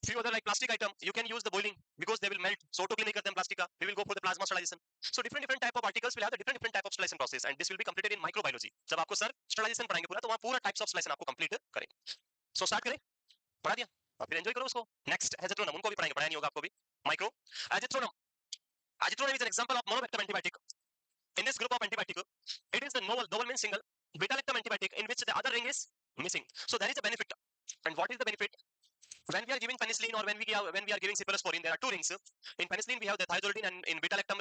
few other like plastic item, you can use the boiling because they will melt, so auto नहीं करते हैं plastic का, we will go for the plasma sterilization. So different type of articles will have the different type of sterilization process, and this will be completed in microbiology. जब आपको sir sterilization पढ़ाएंगे पूरा, तो वहाँ पूरा types of sterilization आपको complete करेंगे. So start करें, पढ़ा दिया, अब फिर enjoy करो उसको. Next azithromycin, उनको भी पढ़ाएंगे, पढ़ाया नहीं होगा आपको भी. Micro azithromycin is an example of monobactam antibiotic. In this group of antibiotic, it is the novel means single beta lactam antibiotic in which the other ring is missing. So there is a benefit. And what is the benefit? When we are giving penicillin or when we are giving cephalosporin, there are two rings. In penicillin we have the thiazolidine, and in beta lactam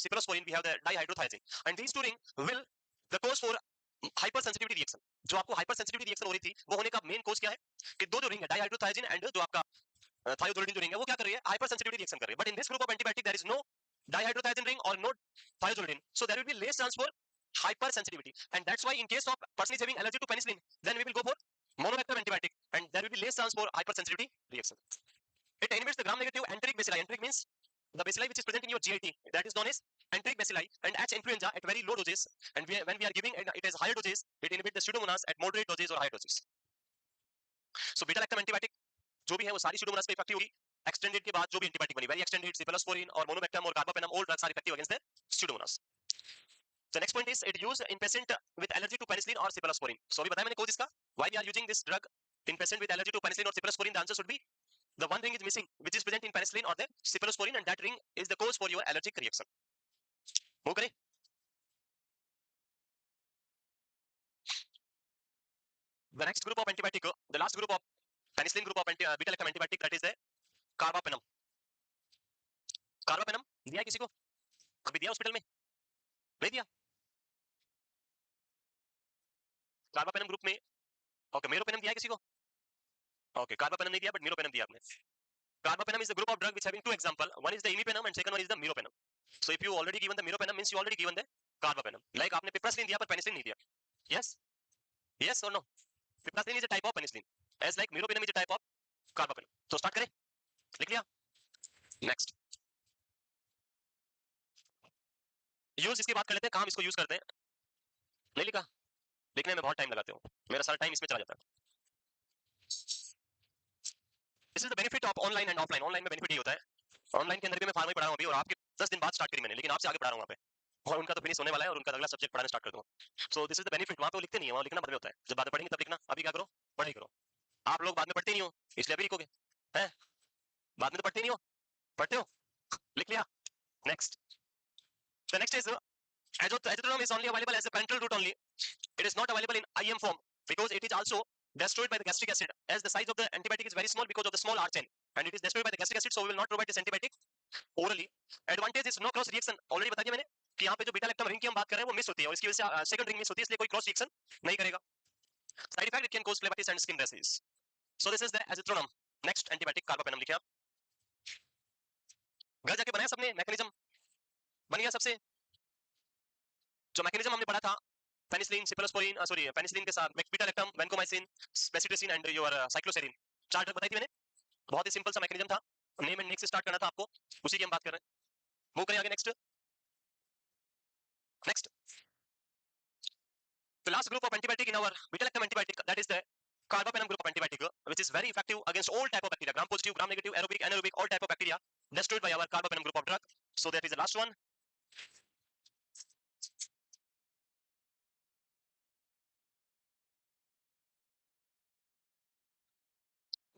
cephalosporin we have the dihydrothiazine. And these two rings will the cause for hypersensitivity reaction. जो आपको hypersensitivity reaction हो रही थी, वो होने का main cause क्या है? कि दो जो ring है, dihydrothiazine and जो आपका thiazolidine जो ring है, वो क्या कर रही है? Hypersensitivity reaction कर रही है. But in this group of antibiotic there is no dihydrothiazine ring or no thiazolidine, so there will be less chance for hypersensitivity. And that's why in case of person is having allergy to penicillin, then we will go for monobactam antibiotic, and there will be less chance for hypersensitivity reaction. It inhibits the gram-negative enteric bacilli. Enteric means the bacilli which is present in your GIT, that is known as enteric bacilli, and H. influenza at very low doses. And when we are giving it as higher doses, it inhibits the Pseudomonas at moderate doses or higher doses. So beta lactam antibiotic जो भी है वो सारी Pseudomonas पे effective होगी. Extended के बाद जो भी एंटीबायोटिक बनी, वेरी एक्सटेंडेड, cephalosporin और मोनोबैक्टम और carbapenem, all drugs are effective against the Pseudomonas. The next point is it used in patient with allergy to penicillin or cephalosporin. So अभी बताया मैंने cause इसका, why we are using this drug in patient with allergy to penicillin or cephalosporin. The answer should be the one ring is missing which is present in penicillin or the cephalosporin, and that ring is the cause for your allergic reaction. Move करें. The next group of antibiotic, the last group of penicillin group of beta lactam antibiotic, that is the carbapenem. Carbapenem दिया है किसी को? कभी दिया hospital में? नहीं दिया? कार्बापेनम ग्रुप में ओके, मेरोपेनम दिया है किसी को? ओके, कार्बापेनम नहीं दिया बट मेरोपेनम दिया आपने. Carbapenem is the group of drug which having two example. One is the imipenem and second one is the meropenem. So if you already given the meropenem means you already given the carbapenem. Like आपने piperacillin दिया पर penicillin नहीं दिया. Yes? Yes or no? Piperacillin is a type of penicillin. As like meropenem is a type of carbapenem. So start करें? लिख लिया? Next. Use इसकी बात कर लेते हैं, काम इसको use करते हैं. नहीं लिखा? लिखने में बहुत टाइम लगाते हो. मेरा सारा टाइम इसमें चला जाता है. This is the benefit of online and offline. Online में benefit ये होता है. Online के अंदर भी मैं फार्मा ही पढ़ा रहा हूँ अभी और आपके 10 दिन बाद स्टार्ट करी मैंने, लेकिन आपसे आगे पढ़ा रहा हूँ वहाँ पे. और उनका तो फिनिश होने वाला है और उनका अगला सब्जेक्ट पढ़ाना स्टार्ट कर दूंगा. सो दिस इज द बेनिफिट. वहाँ पे वो लिखते नहीं है, वहाँ लिखना बाद में होता है. जब बाद में पढ़ेंगे तब लिखना. अभी क्या करो? पढ़ाई करो. आप लोग बाद में पढ़ते नहीं हो इसलिए अभी लिखोगे हैं. बाद में तो पढ़ते नहीं हो, पढ़ते हो. लिख लिया? Next. The next is azithromycin is only available as a parenteral route only. It is not available in IM form because it is also destroyed by the gastric acid, as the size of the antibiotic is very small because of the small R chain, and it is destroyed by the gastric acid, so we will not provide this antibiotic orally. Advantage is no cross reaction. Already बता दिया मैंने कि यहाँ पे जो beta lactam ring की हम बात कर रहे हैं वो मिस होती है और इसकी वजह से सेकंड रिंग मिस होती है, इसलिए कोई क्रॉस रिएक्शन नहीं करेगा. Side effect, it can cause phlebitis and skin rashes. So this is the aztreonam. Next antibiotic carbapenem लिखिए आप. घर जाके बनाया सबने, मैकेनिज्म बन गया सबसे. जो मैकेनिज्म हमने पढ़ा था पेनिसिलिन, सिफलोस्पोरिन, सॉरी पेनिसिलिन के साथ beta lactam, vancomycin, bacitracin and your cycloserine, चार ड्रग बताई थी मैंने. बहुत ही सिंपल सा मैकेनिज्म था. नेम एंड निक से स्टार्ट करना था आपको, उसी की हम बात कर रहे हैं. मूव करें आगे. Next. Next. The last group of antibiotic in our beta-lactam antibiotic, that is the carbapenem group of antibiotic, which is very effective against all type of bacteria, gram positive, gram negative, aerobic, anaerobic, all type of bacteria destroyed by our carbapenem group of drug. So that is the last one.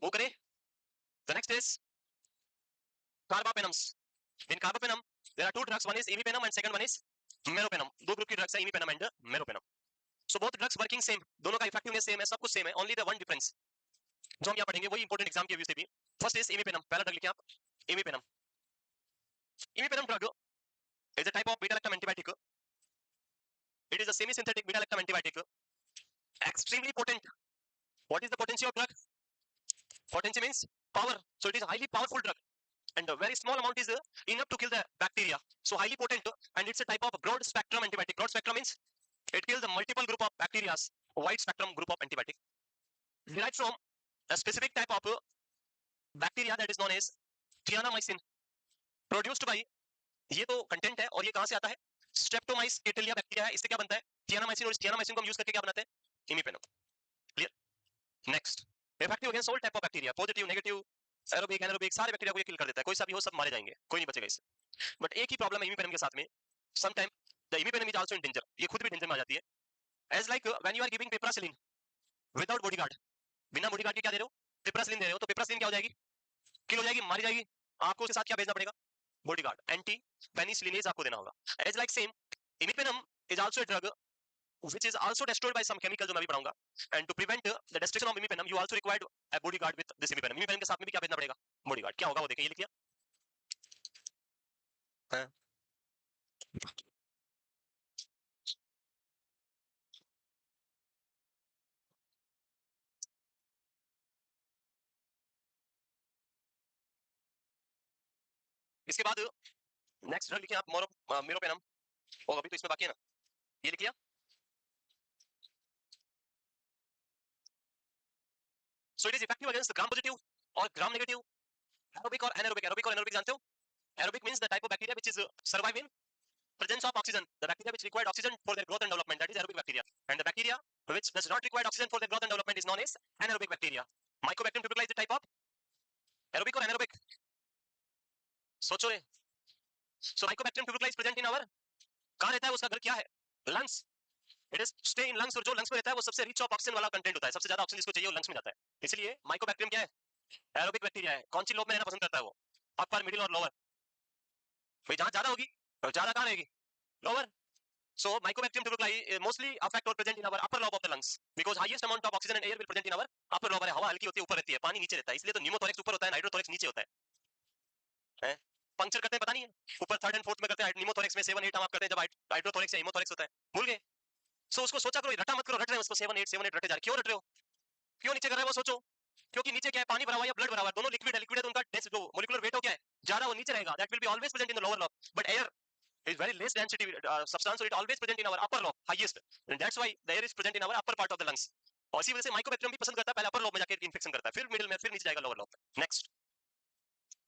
Move करें. The next is carbapenems. In carbapenem, there are two drugs. One is imipenem and second one is meropenem. दो group की drugs है, imipenem and meropenem. So both drugs working same. दोनों का effectiveness same है, सब कुछ same है. Only the one difference जो हम यहाँ पढ़ेंगे वही important exam के व्यू से भी. First is imipenem. पहला drug लिखिए आप. Imipenem. Imipenem drug is a type of beta-lactam antibiotic. It is a semi-synthetic beta-lactam antibiotic. Extremely potent. What is the potency of drug? Potency means power. So it is a highly powerful drug. And a very small amount is enough to kill the bacteria. So highly potent, and it's a type of broad spectrum antibiotic. Broad spectrum means it kills the multiple group of bacteria. Wide spectrum group of antibiotic derived from a specific type of bacteria that is known as Thianomycin, produced by, ये तो content है और ये कहां से आता है? स्ट्रेप्टोमाइस केटेलिया bacteria है, इससे क्या बनता है? थियानामाइसिन, और इस थियानामाइसिन को हम यूज करके क्या बनाते हैं? इमिपेनम. Clear? Next. Effective against all type of bacteria, positive, negative, aerobic, anaerobic, सारे बैक्टीरिया को ये किल कर देता है. कोई सा भी हो सब मारे जाएंगे, कोई नहीं बचेगा इससे. बट एक ही प्रॉब्लम है इमिपेनम के साथ में. Some time the imipenem is also in danger. ये खुद भी डेंजर में आ जाती है. As like when you are giving piperacillin without bodyguard, बिना बॉडीगार्ड के क्या दे रहे हो? पिपरासिलिन दे रहे हो, तो पिपरासिलिन क्या हो जाएगी? किल हो जाएगी, मारी जाएगी. आपको उसके साथ क्या भेजना पड़ेगा? बॉडीगार्ड, एंटी पेनिसिलिनेज आपको देना होगा. As like same imipenem is also a drug which is also destroyed by some chemical जो मैं भी पढ़ाऊंगा. And to prevent the destruction of imipenem, you also required a bodyguard with this imipenem. imipenem के साथ में भी क्या भेजना पड़ेगा? बॉडीगार्ड. क्या होगा वो देखिए, ये लिखिए. हाँ. इसके बाद नेक्स्ट ड्रग लिखिए आप, मेरोपेनम. और अभी तो इसमें बाकी है ना, ये लिखिए. So it is effective against the gram positive or gram negative, aerobic or anaerobic. Aerobic और anaerobic जानते हो? Aerobic means the type of bacteria which is survive in presence of oxygen. The bacteria which required oxygen for their growth and development, that is aerobic bacteria. And the bacteria which does not require oxygen for their growth and development is known as anaerobic bacteria. Mycobacterium tuberculosis is the type of aerobic or anaerobic? सोचो ये. So Mycobacterium tuberculosis present in our, कहाँ रहता है, उसका घर क्या है? Lungs. It is stay in lungs, और जो lungs में रहता है वो सबसे rich of oxygen वाला कंटेंट होता है. सबसे ज्यादा ऑक्सीजन जिसको चाहिए वो lungs में जाता है. इसलिए Mycobacterium क्या है? एरोबिक बैक्टीरिया है. कौन सी लोब में रहना पसंद करता है वो? अपर, मिडिल और लोअर. भाई जहां ज्यादा होगी, ज्यादा कहां रहेगी? Lower. So Mycobacterium tuberculosis mostly affect or present in our upper lobe of the lungs because highest amount of oxygen and air will present in our upper lobe. हवा हल्की होती है, ऊपर रहती है, पानी नीचे रहता है, इसलिए तो न्यूमोथोरेक्स ऊपर होता है, नाइट्रोथोरेक्स नीचे होता है. पंक्चर करते हैं पता नहीं है, ऊपर थर्ड एंड फोर्थ में करते हैं, निमोथोरेक्स में 7 8 हम आप करते हैं जब हाइड्रोथोरेक्स या हिमोथोरेक्स होता है, भूल गए? सो उसको सोचा करो, रटा मत करो, रट रहे हो उसको 7 8 रटे जा रहे, क्यों रट रहे हो, क्यों नीचे कर रहे हो वो सोचो, क्योंकि नीचे क्या है, पानी भरा हुआ है या ब्लड भरा हुआ है, दोनों लिक्विड है, लिक्विड है तो उनका जो मोलिकुलर वेट हो क्या है, ज्यादा वो नीचे रहेगा, that will be always present in the lower lobe, but air is very less density substance, so it always present in our upper lobe highest, and that's why the air is present in our upper part of the lungs, और इसी वजह से mycobacterium भी पसंद करता है पहले upper lobe में जाके इन्फेक्शन करता है, फिर मिडिल में, फिर नीचे जाएगा lower lobe. Next,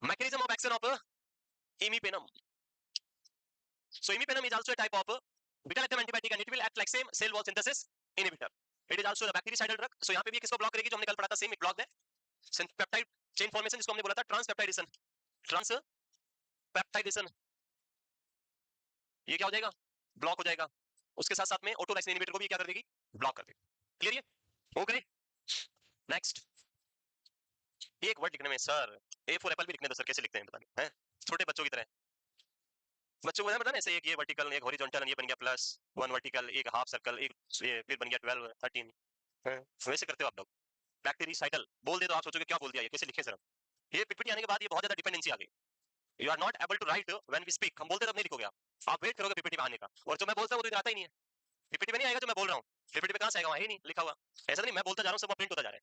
mechanism of action of imipenem. So imipenem is also a type of beta lactam antibiotic and it will act like same cell wall synthesis inhibitor. It is also a bactericidal drug. So यहाँ पे भी किसको block करेगी, जो हमने कल पढ़ा था, सेम ब्लॉक है पेप्टाइड चेन फॉर्मेशन, जिसको हमने बोला था ट्रांसपेप्टाइडेशन, ट्रांसपेप्टाइडेशन, ये क्या हो जाएगा, ब्लॉक हो जाएगा, उसके साथ साथ में ऑटोलाइसिन इनहिबिटर को भी क्या कर देगी, ब्लॉक कर देगी। क्लियर ये, ओके। नेक्स्ट, एक वर्ड लिखने में सर ए फॉर एप्पल भी लिखने दो सर, कैसे लिखते हैं पता नहीं, हैं छोटे बच्चों की तरह, बच्चों को पता ना, ऐसे एक ये वर्टिकल, एक हॉरिजॉन्टल, ये बन गया प्लस वन वर्टिकल, एक हाफ सर्कल, एक ये फिर बन गया 12 13, वैसे करते हो आप लोग। बैक्टीरियासाइडल बोल दे तो आप सोचोगे क्या बोल दिया ये, कैसे लिखे सर, ये पीपीटी आने के बाद ये बहुत ज्यादा डिपेंडेंसी आ गई, you are not able to write when we speak, हम बोलते तब नहीं लिखोगे आप वेट करोगे पीपीटी में आने का, और जो मैं बोलता हूं वो तो आता ही नहीं है, पीपीटी में नहीं आएगा जो मैं बोल रहा हूं, पीपीटी में कहां से आएगा, वहां ही नहीं लिखा हुआ, ऐसा नहीं मैं बोलता जा रहा हूं सब प्रिंट होता जा रहा है।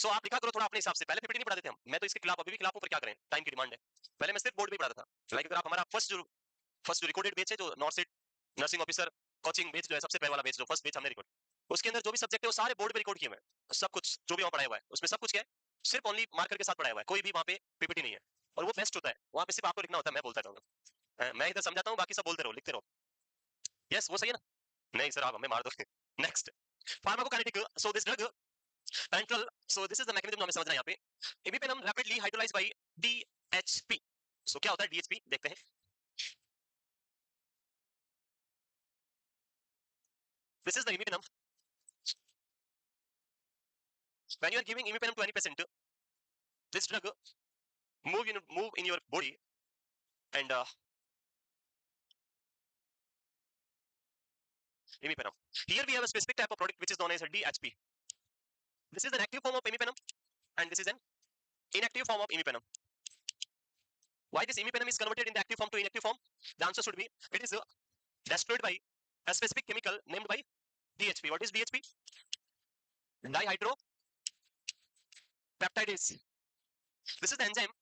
सो आप लिखा करो थोड़ा अपने हिसाब से, पहले पीपीटी नहीं पढ़ा देते हम, मैं तो इसके खिलाफ, अभी भी खिलाफ हूं, पर क्या करें, टाइम की डिमांड है, पहले मैं सिर्फ बोर्ड में पढ़ाता था, लाइक अगर आप हमारा फर्स्ट जो रिकॉर्डेड बैच है, जो north seat nursing officer coaching batch जो है, सबसे पहले वाला बैच, जो फर्स्ट बैच हमने रिकॉर्ड, उसके अंदर जो भी सब्जेक्ट है वो सारे बोर्ड पे रिकॉर्ड किए हुए हैं, सब कुछ जो भी वहां पढ़ाया हुआ है उसमें सब कुछ क्या है, सिर्फ ओनली मार्कर के साथ पढ़ाया हुआ है, कोई भी वहां पे पीपीटी नहीं है, और वो बेस्ट होता है, वहां पे सिर्फ आपको लिखना होता है, मैं बोलता रहूंगा, मैं इधर समझाता हूँ, बाकी सब बोलते रहो, लिखते रहो, यस वो सही है ना, नहीं सर आप हमें मार दो। Next, pharmacokinetic, so this drug parenteral, so this is the mechanism हमें समझना है यहाँ पे, imipenem rapidly hydrolyzed by DHP, so क्या होता है डीएचपी, देखते हैं, this is the imipenem, when you are giving imipenem to any patient, this drug move in your body, and imipenem, here we have a specific type of product which is known as DHP, this is an active form of imipenem and this is an inactive form of imipenem. Why this imipenem is converted in the active form to inactive form, the answer should be, it is destroyed by a specific chemical named by DHP. What is DHP? Dihydropeptidase. This is the enzyme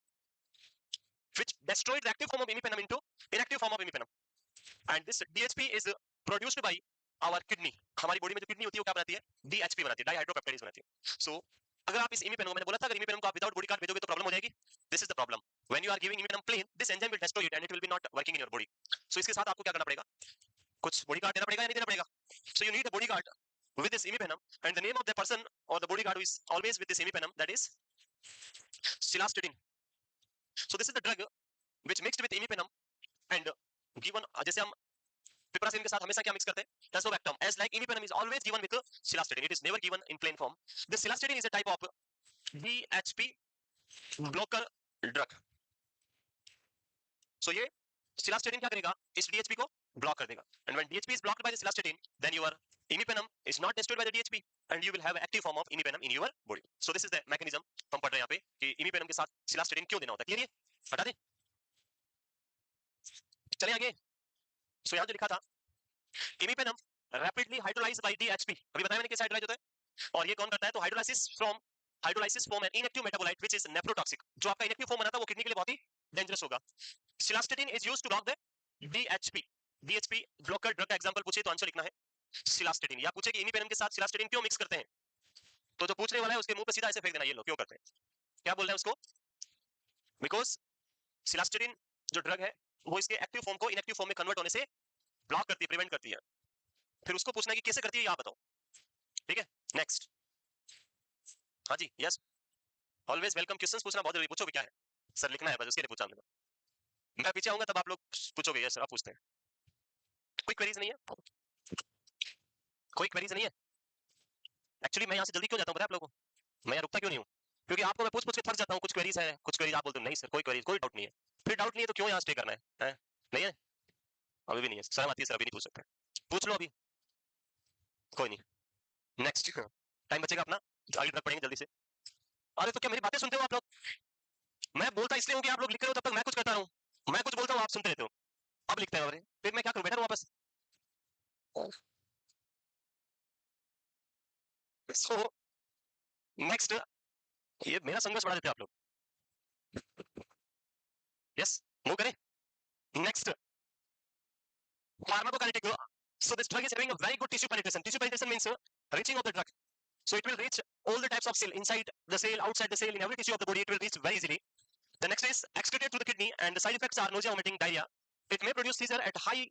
which destroyed the active form of imipenem into inactive form of imipenem, and this DHP is produced by our kidney, हमारी body में जो kidney होती है वो क्या बनाती है, DHP बनाती है, डाइहाइड्रोपेप्टाइडेज बनाती है। सो अगर आप इस इमिपेनम को, मैंने बोला था अगर इमिपेनम को आप विदाउट बॉडी कार्ड भेजोगे तो प्रॉब्लम हो जाएगी, this is the problem, when you are giving imipenem plain, this enzyme will destroy it and it will be not working in your body. So इसके साथ आपको क्या करना पड़ेगा, कुछ बॉडी कार्ड देना पड़ेगा या नहीं देना पड़ेगा, so you need a body card with this imipenem, and the name of the person or the bodyguard who is always with this imipenem, that is cilastatin. So this is the drug which mixed with imipenem and given, जैसे हम पिपरासिन के साथ हमेशा क्या mix करते हैं, tazobactam, as like imipenem is always given with cilastatin, it is never given in plain form. This cilastatin is a type of DHP blocker drug. So ये cilastatin क्या करेगा, इस DHP को ब्लॉक कर देगा, and when DHP is blocked by the cilastatin, then your imipenem is not destroyed by the DHP and you will have active form of imipenem in your body. So this is the mechanism हम पढ़ रहे हैं यहाँ पे कि imipenem के साथ cilastatin क्यों देना होता है, क्लियर है, हटा दें, चलें आगे। सो यहाँ जो लिखा था, imipenem rapidly hydrolyzed by DHP, अभी बताया मैंने कैसे हाइड्रोलाइज होता है, और ये कौन करता है, तो hydrolysis from an inactive metabolite which is nephrotoxic, जो आपका इनएक्टिव फॉर्म बना था वो किडनी के लिए बहुत ही डेंजरस होगा। cilastatin is used to block the DHP blocker drug का एग्जांपल पूछे तो आंसर लिखना है cilastatin, या पूछे कि इमिपेनम के साथ cilastatin क्यों मिक्स करते हैं, तो जो पूछने वाला है उसके मुंह पे सीधा ऐसे फेंक देना, ये लो क्यों करते हैं, क्या बोल रहे हैं उसको, बिकॉज cilastatin जो ड्रग है वो इसके एक्टिव फॉर्म को इनएक्टिव फॉर्म में कन्वर्ट होने से ब्लॉक करती है, प्रिवेंट करती है, फिर उसको पूछना है कि कैसे करती है, ये आप बताओ, ठीक है। नेक्स्ट, हाँ जी, यस, ऑलवेज वेलकम, क्वेश्चंस पूछना बहुत जरूरी, पूछो भी क्या है सर, लिखना है बस, उसके लिए पूछा हमने, मैं पीछे आऊंगा तब आप लोग पूछोगे, यस आप पूछते हैं, कोई क्वेरीज नहीं है, कोई क्वेरीज नहीं है, एक्चुअली मैं यहाँ से जल्दी क्यों जाता हूँ पता है आप लोगों को, मैं यहाँ रुकता क्यों नहीं हूँ, क्योंकि आपको मैं पूछ पूछ के थक जाता हूँ, कुछ क्वेरीज है, कुछ क्वेरीज आप बोलते हो नहीं सर कोई क्वेरीज, कोई डाउट नहीं है, फिर डाउट नहीं है तो क्यों यहाँ स्टे करना है? नहीं है, अभी भी नहीं है, शर्म आती है सर, अभी नहीं पूछ सकते, पूछ लो अभी, कोई नहीं, नेक्स्ट, टाइम बचेगा अपना, आगे तक पढ़ेंगे जल्दी से, अरे तो क्या मेरी बातें सुनते हो आप लोग, मैं बोलता इसलिए हूँ कि आप लोग लिख रहे हो तब तक मैं कुछ करता रहूं, मैं कुछ बोलता हूँ आप सुनते रहते हो, अब लिखते हैं फिर मैं क्या करूं, बैठा रहूं वापस। सो नेक्स्ट, ये मेरा संघर्ष बढ़ा देते हैं आप लोग। यस, मूव करें next, pharmacokinetic. So this drug is having a very good tissue penetration. Tissue penetration means reaching of the drug. So it will reach all the types of cell, inside the cell, outside the cell, in every tissue of the body. It will reach very easily. The next is excreted through the kidney, and the side effects are nausea, vomiting, diarrhea. It may produce seizure at high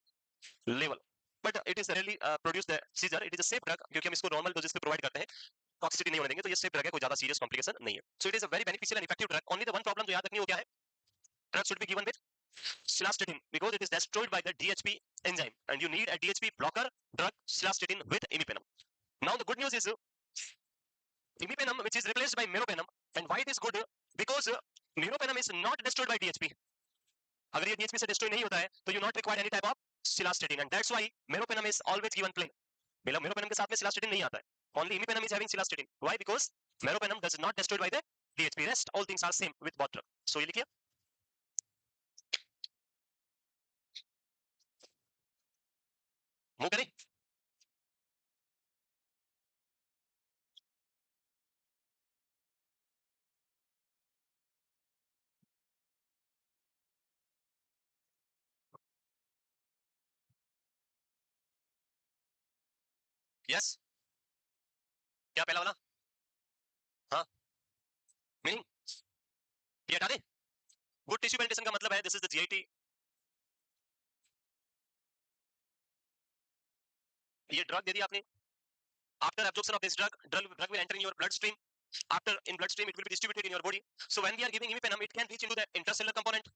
level, but it is rarely produce the seizure. It is a safe drug क्योंकि हम इसको normal doses पे provide करते हैं, toxicity नहीं होने देंगे, तो ये safe drug है, कोई ज्यादा serious complication नहीं है. So it is a very beneficial and effective drug. Only the one problem जो याद रखनी हो क्या है, drug should be given with cilastatin because it is destroyed by the DHP enzyme, and you need a DHP blocker drug cilastatin with imipenem. Now the good news is imipenem, which is replaced by meropenem, and why it is good, because meropenem is not destroyed by DHP. अगर ये DHP से destroy नहीं होता है तो you not require any type of cilastatin, and that's why meropenem is always given plain. meropenem के साथ में cilastatin नहीं आता है, only imipenem is having cilastatin. Why? Because meropenem does not destroyed by the DHP. Rest all things are same with both drug. So ये लिखिए, move करें. Yes, क्या पहला वाला, हाँ, मीनिंग ये हटा दे. गुड टिश्यू पेनिट्रेशन का मतलब है दिस इज द जीआईटी. ये ड्रग दे दिया आपने, after absorption of this drug will enter in your bloodstream. After in bloodstream, it will be distributed in your body. So when we are giving imipenem, it can reach into the intracellular component,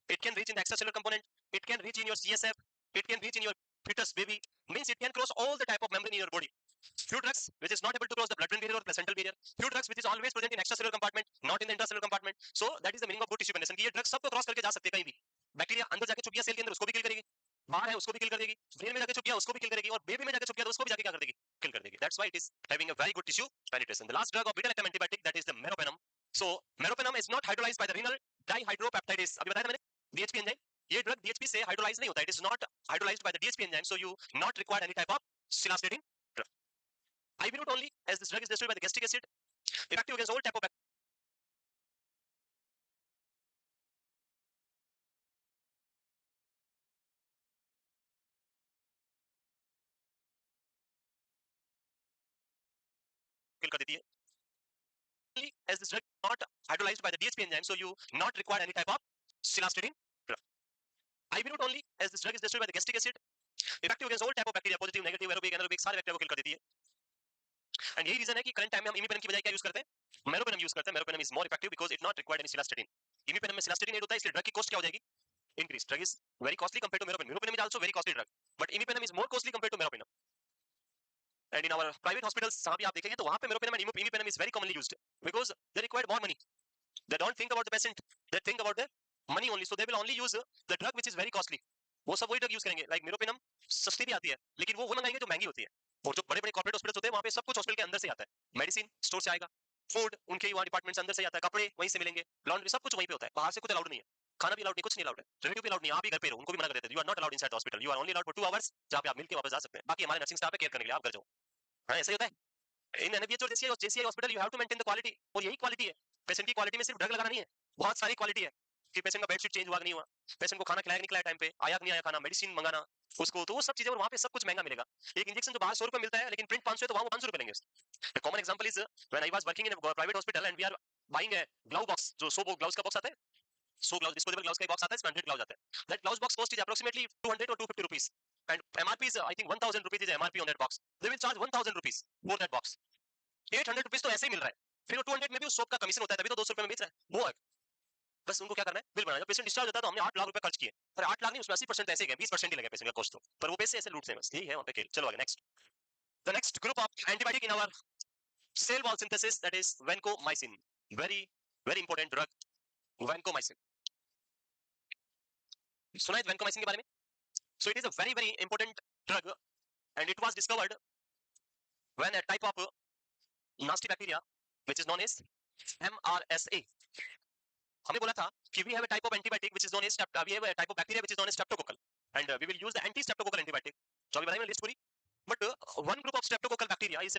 it can reach in the extracellular component, it can reach in your CSF, it can reach in your fetus baby. Means it can cross all the type of membrane in your body. Few drugs which is not able to cross the blood-brain barrier or placental barrier. Few drugs which is always present in extracellular compartment, not in the intracellular compartment. So that is the meaning of good tissue penetration. ये drug सबको cross करके जा सकते हैं कहीं भी. Bacteria अंदर जाके छुप गया सेल के अंदर, उसको भी किल करेगी. बाहर है उसको भी किल कर देगी. ब्रेन में जाके छुप गया उसको भी किल करेगी, और बेबी में जाके छुप गया तो उसको भी जाके क्या कर देगी, kill कर देगी. That's why it is having a very good tissue penetration. The last drug of beta-lactam antibiotic, that is the meropenem. So meropenem is not hydrolyzed by the renal dihydropeptidase. अभी बताया था मैंने, DHP enzyme. ये drug DHP से hydrolyse नहीं होता. It is not hydrolyzed by the DHP enzyme, so you not require any type of cilastatin drug. IV route only, as this drug is destroyed by the gastric acid, effective against all type of kill कर देती है. As this drug is not hydrolyzed by the DHP enzyme, so you not require any type of cilastatin drug. IV route only, as this drug is destroyed by the gastric acid, effective against all type of bacteria, positive, negative, aerobic, anaerobic, सारे bacteria को किल कर देती है. And यही reason है कि current time में हम इमिपेनम की बजाय क्या यूज करते हैं, मेरोपेनम यूज करते हैं. Meropenem is more effective because it not required any cilastatin. Imipenem में सिलास्टेटिन ऐड होता है, इसलिए ड्रग की कॉस्ट क्या हो जाएगी, increase. Drug is very costly compared to meropenem. Meropenem is also very costly drug, but imipenem is more costly compared to meropenem. And in our private hospitals जहां भी आप देखेंगे तो वहां पे meropenem and imipenem is very commonly used because they require more money. They don't think about the patient, they think about the money only, so they will only use the drug which is very costly. वो सब वही drug use करेंगे. Like meropenem सस्ती भी आती है, लेकिन वो मंगाएंगे जो महंगी होती है. और जो बड़े बड़े कॉर्पोरेट हॉस्पिटल्स होते हैं वहां पे सब कुछ हॉस्पिटल के अंदर से आता है. मेडिसिन स्टोर से आएगा, फूड उनके ही वहां डिपार्टमेंट से अंदर से आता है, कपड़े वहीं से मिलेंगे, लॉन्ड्री सब कुछ वहीं पे होता है. बाहर से कुछ अलाउड नहीं है, खाना भी अलाउड नहीं, कुछ नहीं अलाउड है, रिलेटिव भी अलाउड नहीं. आप भी घर पे रहो, उनको भी मना कर देते हैं, you are not allowed inside the hospital, you are only allowed for 2 hours, जहां पे आप मिलके वापस जा सकते हैं. बाकी हमारे नर्सिंग स्टाफ है केयर करने के लिए, आप घर जाओ. हाँ, ऐसा ही होता है इन एनएबीएच और JCI hospital. You have to maintain the quality, और यही क्वालिटी है. पेशेंट की क्वालिटी में सिर्फ ड्रग लगाना नहीं है, बहुत सारी क्वालिटी है कि पेशेंट का बेडशीट चेंज हुआ कि नहीं हुआ, पेशेंट को खाना खिलाया नहीं खिलाया टाइम पे, आया कि नहीं आया खाना, मेडिसिन मंगाना उसको, तो वो सब चीजें. और वहां पे सब कुछ महंगा मिलेगा. एक इंजेक्शन जो बाहर 100 रुपए मिलता है लेकिन प्रिंट 500 है, तो वहां वो 500 रुपए लेंगे. Common example is when I was working in a private hospital and we are buying a glove box, जो 100 ग्लव्स का बॉक्स आता है, 100 ग्लव्स डिस्पोजेबल ग्लव्स का बॉक्स आता है, इसमें 100 ग्लव्स आता है. That gloves box cost is approximately 200 or 250 rupees, and MRP is I think 1000 rupees is MRP on that box. They will charge 1000 rupees for that box. 800 rupees तो ऐसे ही मिल रहा है, फिर वो 200 में भी उस सोप का कमीशन होता है, तभी तो 200 रुपए में बेच रहा है. वो है बस उनको क्या करना है, बिल बनाना. जब पेशेंट डिस्चार्ज होता है तो हमने 8 लाख रुपए खर्च किए, पर 8 लाख नहीं, उसमें 80% ऐसे गए, 20% ही लगे पेशेंट का कॉस्ट, तो पर वो पैसे ऐसे लूटते हैं बस. यही है वहां पे खेल. चलो आगे next. The next group of antibiotic in our cell wall synthesis, that is vancomycin. Very very important drug vancomycin. सुना है vancomycin के बारे में? So it is a very very important drug, and it was discovered when a type of nasty bacteria which is known as MRSA हमने बोला था कि we have a type of antibiotic which is known as we have a type of bacteria which is known as streptococcal and we will use the anti streptococcal antibiotic. जो अभी बताई मैंने list पूरी, but one group of streptococcal bacteria is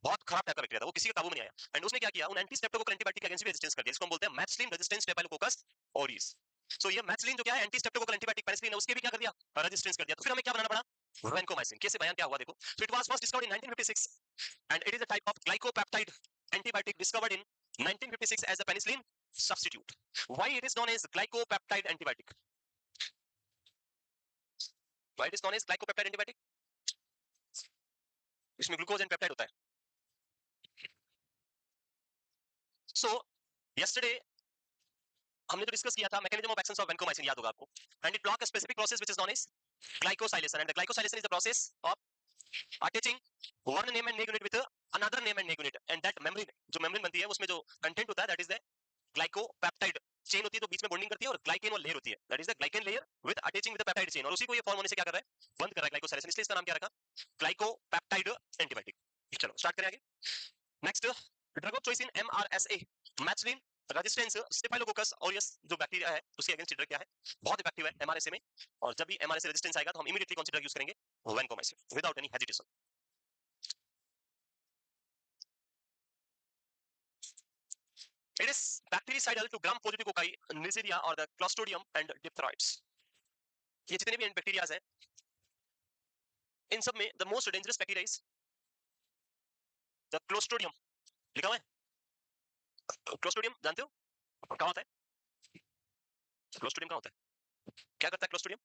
बहुत खराब type का bacteria था, वो किसी के काबू में नहीं आया एंड उसने क्या किया, उन एंटी स्ट्रेप्टोकोकल एंटीबायोटिक के अगेंस्ट भी रेजिस्टेंस कर दिया, जिसको हम बोलते हैं मैथ्सलिन रेजिस्टेंस स्टेफाइलोकोकस ऑरिस. सो ये मैथ्सलिन जो क्या है एंटी स्ट्रेप्टोकोकल एंटीबायोटिक पेनिसिलिन है, उसके भी क्या कर दिया, रेजिस्टेंस कर दिया. तो फिर हमें क्या बनाना पड़ा, वैनकोमाइसिन. कैसे बयान क्या हुआ देखो. So it was first discovered in 1956 and it is a type of glycopeptide antibiotic discovered in 1956 as a penicillin substitute. Why it is known as glycopeptide antibiotic? Why it is known as glycopeptide antibiotic? इसमें glucose and peptide होता है. So yesterday हमने तो discuss किया था mechanism of action of vancomycin, याद होगा आपको. And it block a specific process which is known as glycosylation and the glycosylation is the process of attaching one name and name unit with another name and name unit and that membrane, जो membrane बनती है उसमें जो content होता है that is the glycopeptide chain होती है, तो बीच में बॉन्डिंग करती है और ग्लाइकेन वो लेयर होती है, that is the glycan layer with attaching with the peptide chain, और उसी को ये फॉर्म होने से क्या कर रहा है, बंद कर रहा है ग्लाइकोसाइलेशन, इसलिए इसका नाम क्या रखा, ग्लाइकोपेप्टाइड एंटीबायोटिक. चलो स्टार्ट करें आगे. Next, drug of choice in MRSA, methicillin resistance staphylococcus aureus जो बैक्टीरिया है उसके अगेंस्ट ड्रग क्या है, बहुत इफेक्टिव है एमआरएसए में, और जब भी एमआरएसए रेजिस्टेंस आएगा तो हम इमीडिएटली कौन सी ड्रग यूज करेंगे, vancomycin, without any hesitation. It is bactericidal to gram-positive cocci, Neisseria or the Clostridium and diphtherids. ये जितने भी बैक्टीरियाज हैं, इन सब में the most dangerous bacteria is the Clostridium. लिखा हुआ है, Clostridium जानते हो कहाँ होता है, Clostridium कहाँ होता है, क्या करता है Clostridium?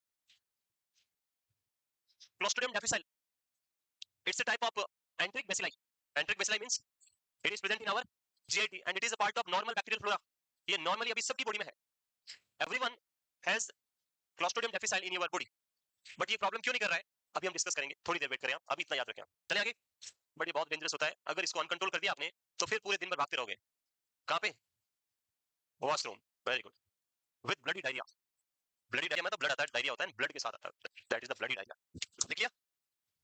Clostridium difficile. It's a type of enteric bacilli. Enteric bacilli means it is present in our GIT and it is a part of normal bacterial flora. ये normally अभी सबकी बॉडी में है. Everyone has Clostridium difficile in your body. But ये problem क्यों नहीं कर रहा है, अभी हम डिस्कस करेंगे, थोड़ी देर वेट करें आप, अभी इतना याद रखें. चले आगे. बट ये बहुत डेंजरस होता है, अगर इसको अनकंट्रोल कर दिया आपने तो फिर पूरे दिन भर भागते रहोगे. कहाँ पे, washroom. Very good. With bloody diarrhoea. Bloody diarrhoea मतलब ब्लड आता है, डायरिया होता है, ब्लड के साथ आता है, that is the bloody diarrhoea. लिख लिया,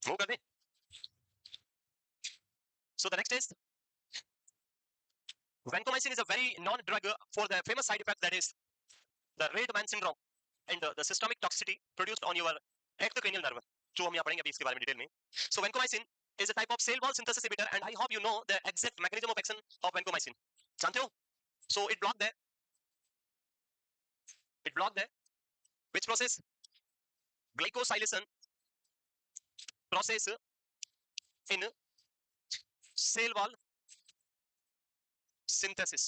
मूव कर दे. So the next is vancomycin is a very known drug for the famous side effect that is the red man syndrome and the systemic toxicity produced on your ectocranial nerve, जो हम यहाँ पढ़ेंगे अभी इसके बारे में डिटेल में. So vancomycin is a type of cell wall synthesis inhibitor and I hope you know the exact mechanism of action of vancomycin. जानते हो? So it block the which process, glycosylation process in cell wall synthesis.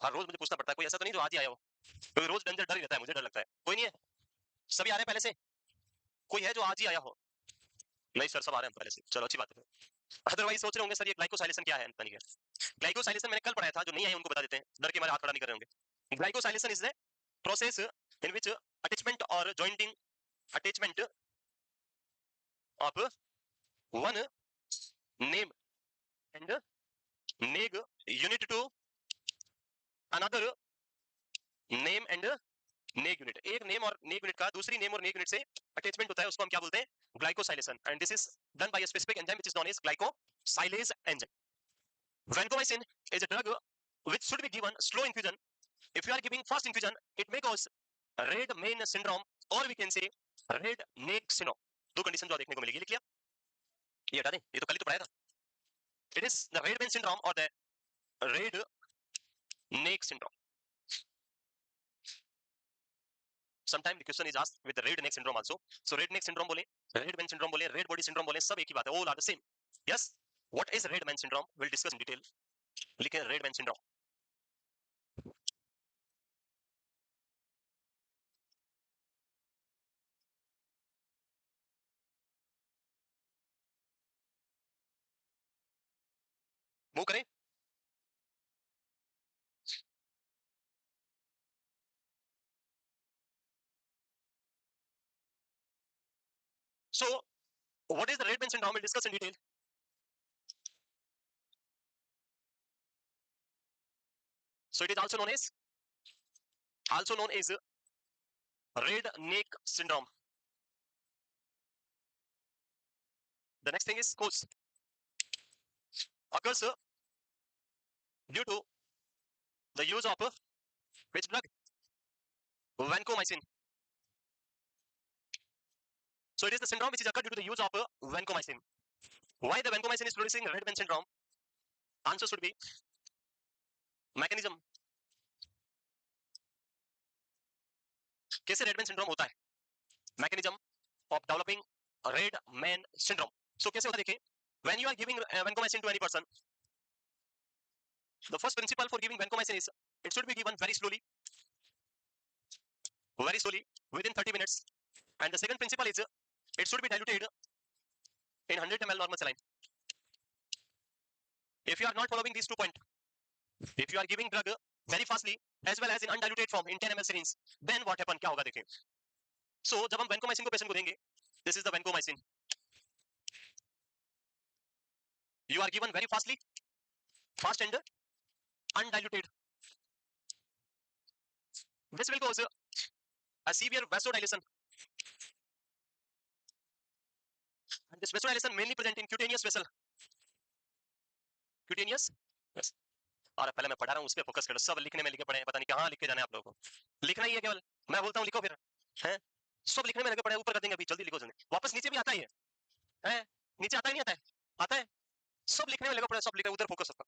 हर रोज मुझे पूछना पड़ता है, कोई ऐसा तो नहीं जो आज ही आया हो, क्योंकि रोज डर ही रहता है, मुझे डर लगता है. कोई नहीं है, सभी आ रहे हैं पहले से, कोई है जो आज ही आया हो? नहीं सर, सब आ रहे हैं पहले से, चलो अच्छी बात है. अदरवाइज सोच रहे होंगे सर ये ग्लाइकोसाइलेशन क्या है, पता नहीं क्या. ग्लाइकोसाइलेशन मैंने कल पढ़ाया था, जो नहीं आए उनको बता देते हैं, डर के मारे हाथ खड़ा नहीं कर रहे होंगे. Glycosylation is the process in which attachment और jointing attachment of one NAM and NAG unit to another NAM and NAG unit. एक नेम और नेग यूनिट का दूसरी नेम और नेग यूनिट से अटैचमेंट होता है, उसको हम क्या बोलते हैं, glycosylation, and this is done by a specific enzyme which is known as glycosylase enzyme. Vancomycin is a drug which should be given slow infusion. If you are giving fast infusion, it may cause red mane syndrome or we can say red neck syndrome. दो condition जो देखने को मिलेगी, लिख लिया, ये हटा दें, ये तो कल ही तो पढ़ाया था. It is the red mane syndrome or the red neck syndrome. Sometimes the question is asked with the red neck syndrome also. So red neck syndrome बोले, red mane syndrome बोले, red body syndrome बोले, सब एक ही बात है, all are the same. Yes, what is red mane syndrome? We'll discuss in detail. लिखें red mane syndrome. Move करें. So what is the red mane syndrome? We'll discuss in detail. So it is also known as red neck syndrome. The next thing is cause occurs due to the use of which drug? Vancomycin. So it is the syndrome which is occurred due to the use of vancomycin. Why the vancomycin is producing red man syndrome? Answer should be mechanism. कैसे red man syndrome होता है? Mechanism of developing red man syndrome. So कैसे होता है देखिए. When you are giving vancomycin to any person, the first principle for giving vancomycin is it should be given very slowly within 30 minutes, and the second principle is it should be diluted in 100 ml normal saline. If you are not following these 2 points, if you are giving drug very fastly as well as in undiluted form in 10 ml syringe, then what happen? क्या होगा देखिए. So जब हम vancomycin को patient को देंगे, this is the vancomycin, you are given very fast and undiluted. This will cause a severe vasodilation, and this vasodilation mainly present in cutaneous vessel. Cutaneous. Yes. और पहले मैं पढ़ा रहा हूँ उस पे फोकस करो. सब लिखने में लिखे पड़े हैं, पता नहीं कहाँ लिख के जाना है आप लोगों को. लिखना ही है केवल. मैं बोलता हूँ लिखो फिर. हैं? सब लिखने में लगे पड़े हैं. ऊपर कर देंगे अभी. जल्दी लिखो जल्दी. वापस नीचे भी आता ही है. हैं? नीचे आता ही नहीं आता है? आता है. सब लिखने में लगे पड़े. सब लिखे. उधर फोकस रखो.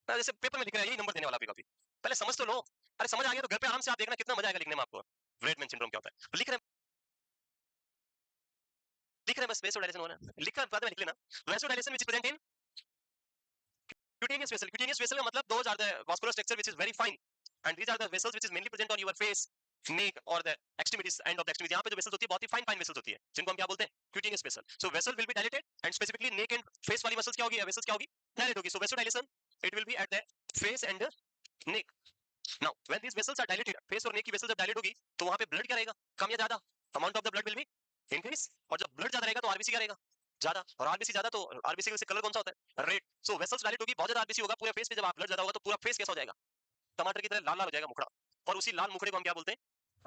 जैसे पेपर में लिख रहा है यही नंबर देने वाला भी कभी. पहले समझ तो लो. अरे समझ आ गया तो घर पे आराम से आप देखना कितना मजा आएगा लिखने में आपको. रेड मैन सिंड्रोम क्या होता है? लिख रहे बस vasodilation होना. लिखकर बाद में लिख लेना. Vasodilation which is present in cutaneous vessel. Cutaneous vessel का मतलब those are the vascular structure which is very fine, and these are the vessels which is mainly present on your face, neck or the extremities, end of the extremities. यहाँ पे जो vessels होती है बहुत ही fine vessels होती है, जिनको हम क्या बोलते हैं? Cutaneous vessel. So vessel will be dilated, and specifically neck and face वाली vessels क्या होगी? Vessels क्या होगी? Dilate होगी. So vasodilation it will be at the face and neck. Now when these vessels are dilated, face और neck की vessels जब dilate होगी, तो वहाँ पे blood क्या रहेगा? कम या ज़्यादा? Amount of the blood will be increase. और जब blood ज़्यादा रहेगा तो RBC क्या रहेगा? ज्यादा. और आरबीसी ज्यादा तो आरबीसी का कलर कौन सा होता है? रेड. सो वेसल्स डायलेट होगी, बहुत ज्यादा आरबीसी होगा पूरे फेस पे. जब आप ब्लड ज्यादा होगा तो पूरा फेस कैसा हो जाएगा? टमाटर की तरह लाल लाल हो जाएगा मुखड़ा. और उसी लाल मुखड़े को हम क्या बोलते हैं?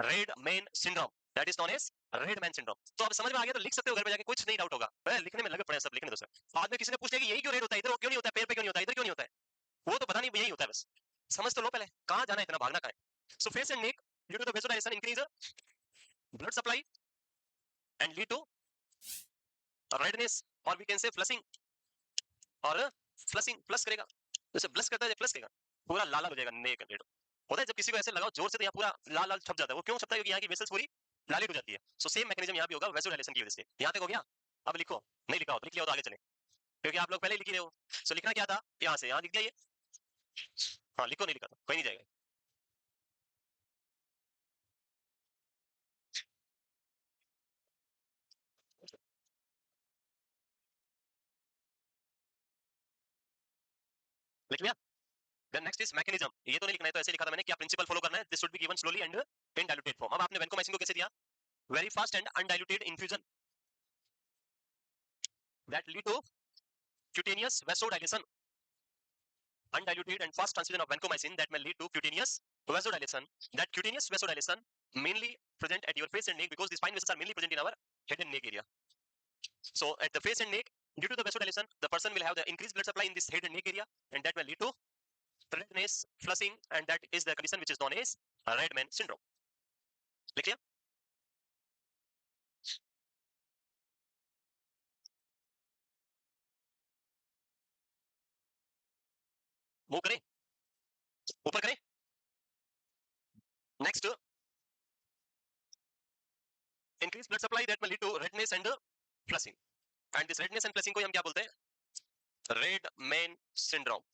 Red man syndrome. That is known as red man syndrome. तो आप समझ में आ गया तो लिख सकते हो घर पे जाके, कुछ नहीं डाउट होगा. लिखने में लगे पड़े सब लिखने दो सर. बाद में किसी ने पूछ लिया कि यही क्यों रेड होता है, इधर क्यों नहीं होता है, पैर पे क्यों नहीं होता है, इधर क्यों नहीं होता है, वो तो पता नहीं, यही होता है बस. समझ तो लो पहले, कहां जाना है इतना भागना कहां है. So face and neck due to the vasodilation increase blood supply and lead to redness, or we can say flushing, और flushing प्लस करेगा. जैसे ब्लश करता है प्लस करेगा, पूरा लाल लाल हो जाएगा. नेक रेड होता है जब किसी को ऐसे लगाओ जोर से तो यहाँ पूरा लाल लाल छप जाता है. वो क्यों छपता है? क्योंकि यहाँ की वेसल्स पूरी लालिट हो जाती है. सो सेम मैकेनिज्म यहाँ भी होगा वेसोडाइलेशन की वजह से. यहाँ तक हो गया. अब लिखो. नहीं लिखा हो तो लिख लिया हो तो आगे चले, क्योंकि आप लोग पहले लिख ही रहे हो. सो लिखना क्या था? यहाँ से यहाँ लिख दिया ये. हाँ लिखो, नहीं लिखा तो कहीं नहीं जाएगा. लिख लिया. Then next is mechanism. ये तो नहीं लिखना है, तो ऐसे लिखा था मैंने. क्या प्रिंसिपल फॉलो करना है? This should be given slowly and in diluted form. अब आपने vancomycin को कैसे दिया? Very fast and undiluted infusion that lead to cutaneous vasodilation. Undiluted and fast transfusion of vancomycin that may lead to cutaneous vasodilation. That cutaneous vasodilation mainly present at your face and neck, because these fine vessels are mainly present in our head and neck area. So at the face and neck, due to the vasodilation, the person will have the increased blood supply in this head and neck area, and that may lead to redness, flushing, and that is the condition which is known as red man syndrome. लिख लिया? Move करें, ऊपर करें. Next, increased blood supply that will lead to redness and flushing, and this redness and flushing को हम क्या बोलते हैं? Red man syndrome.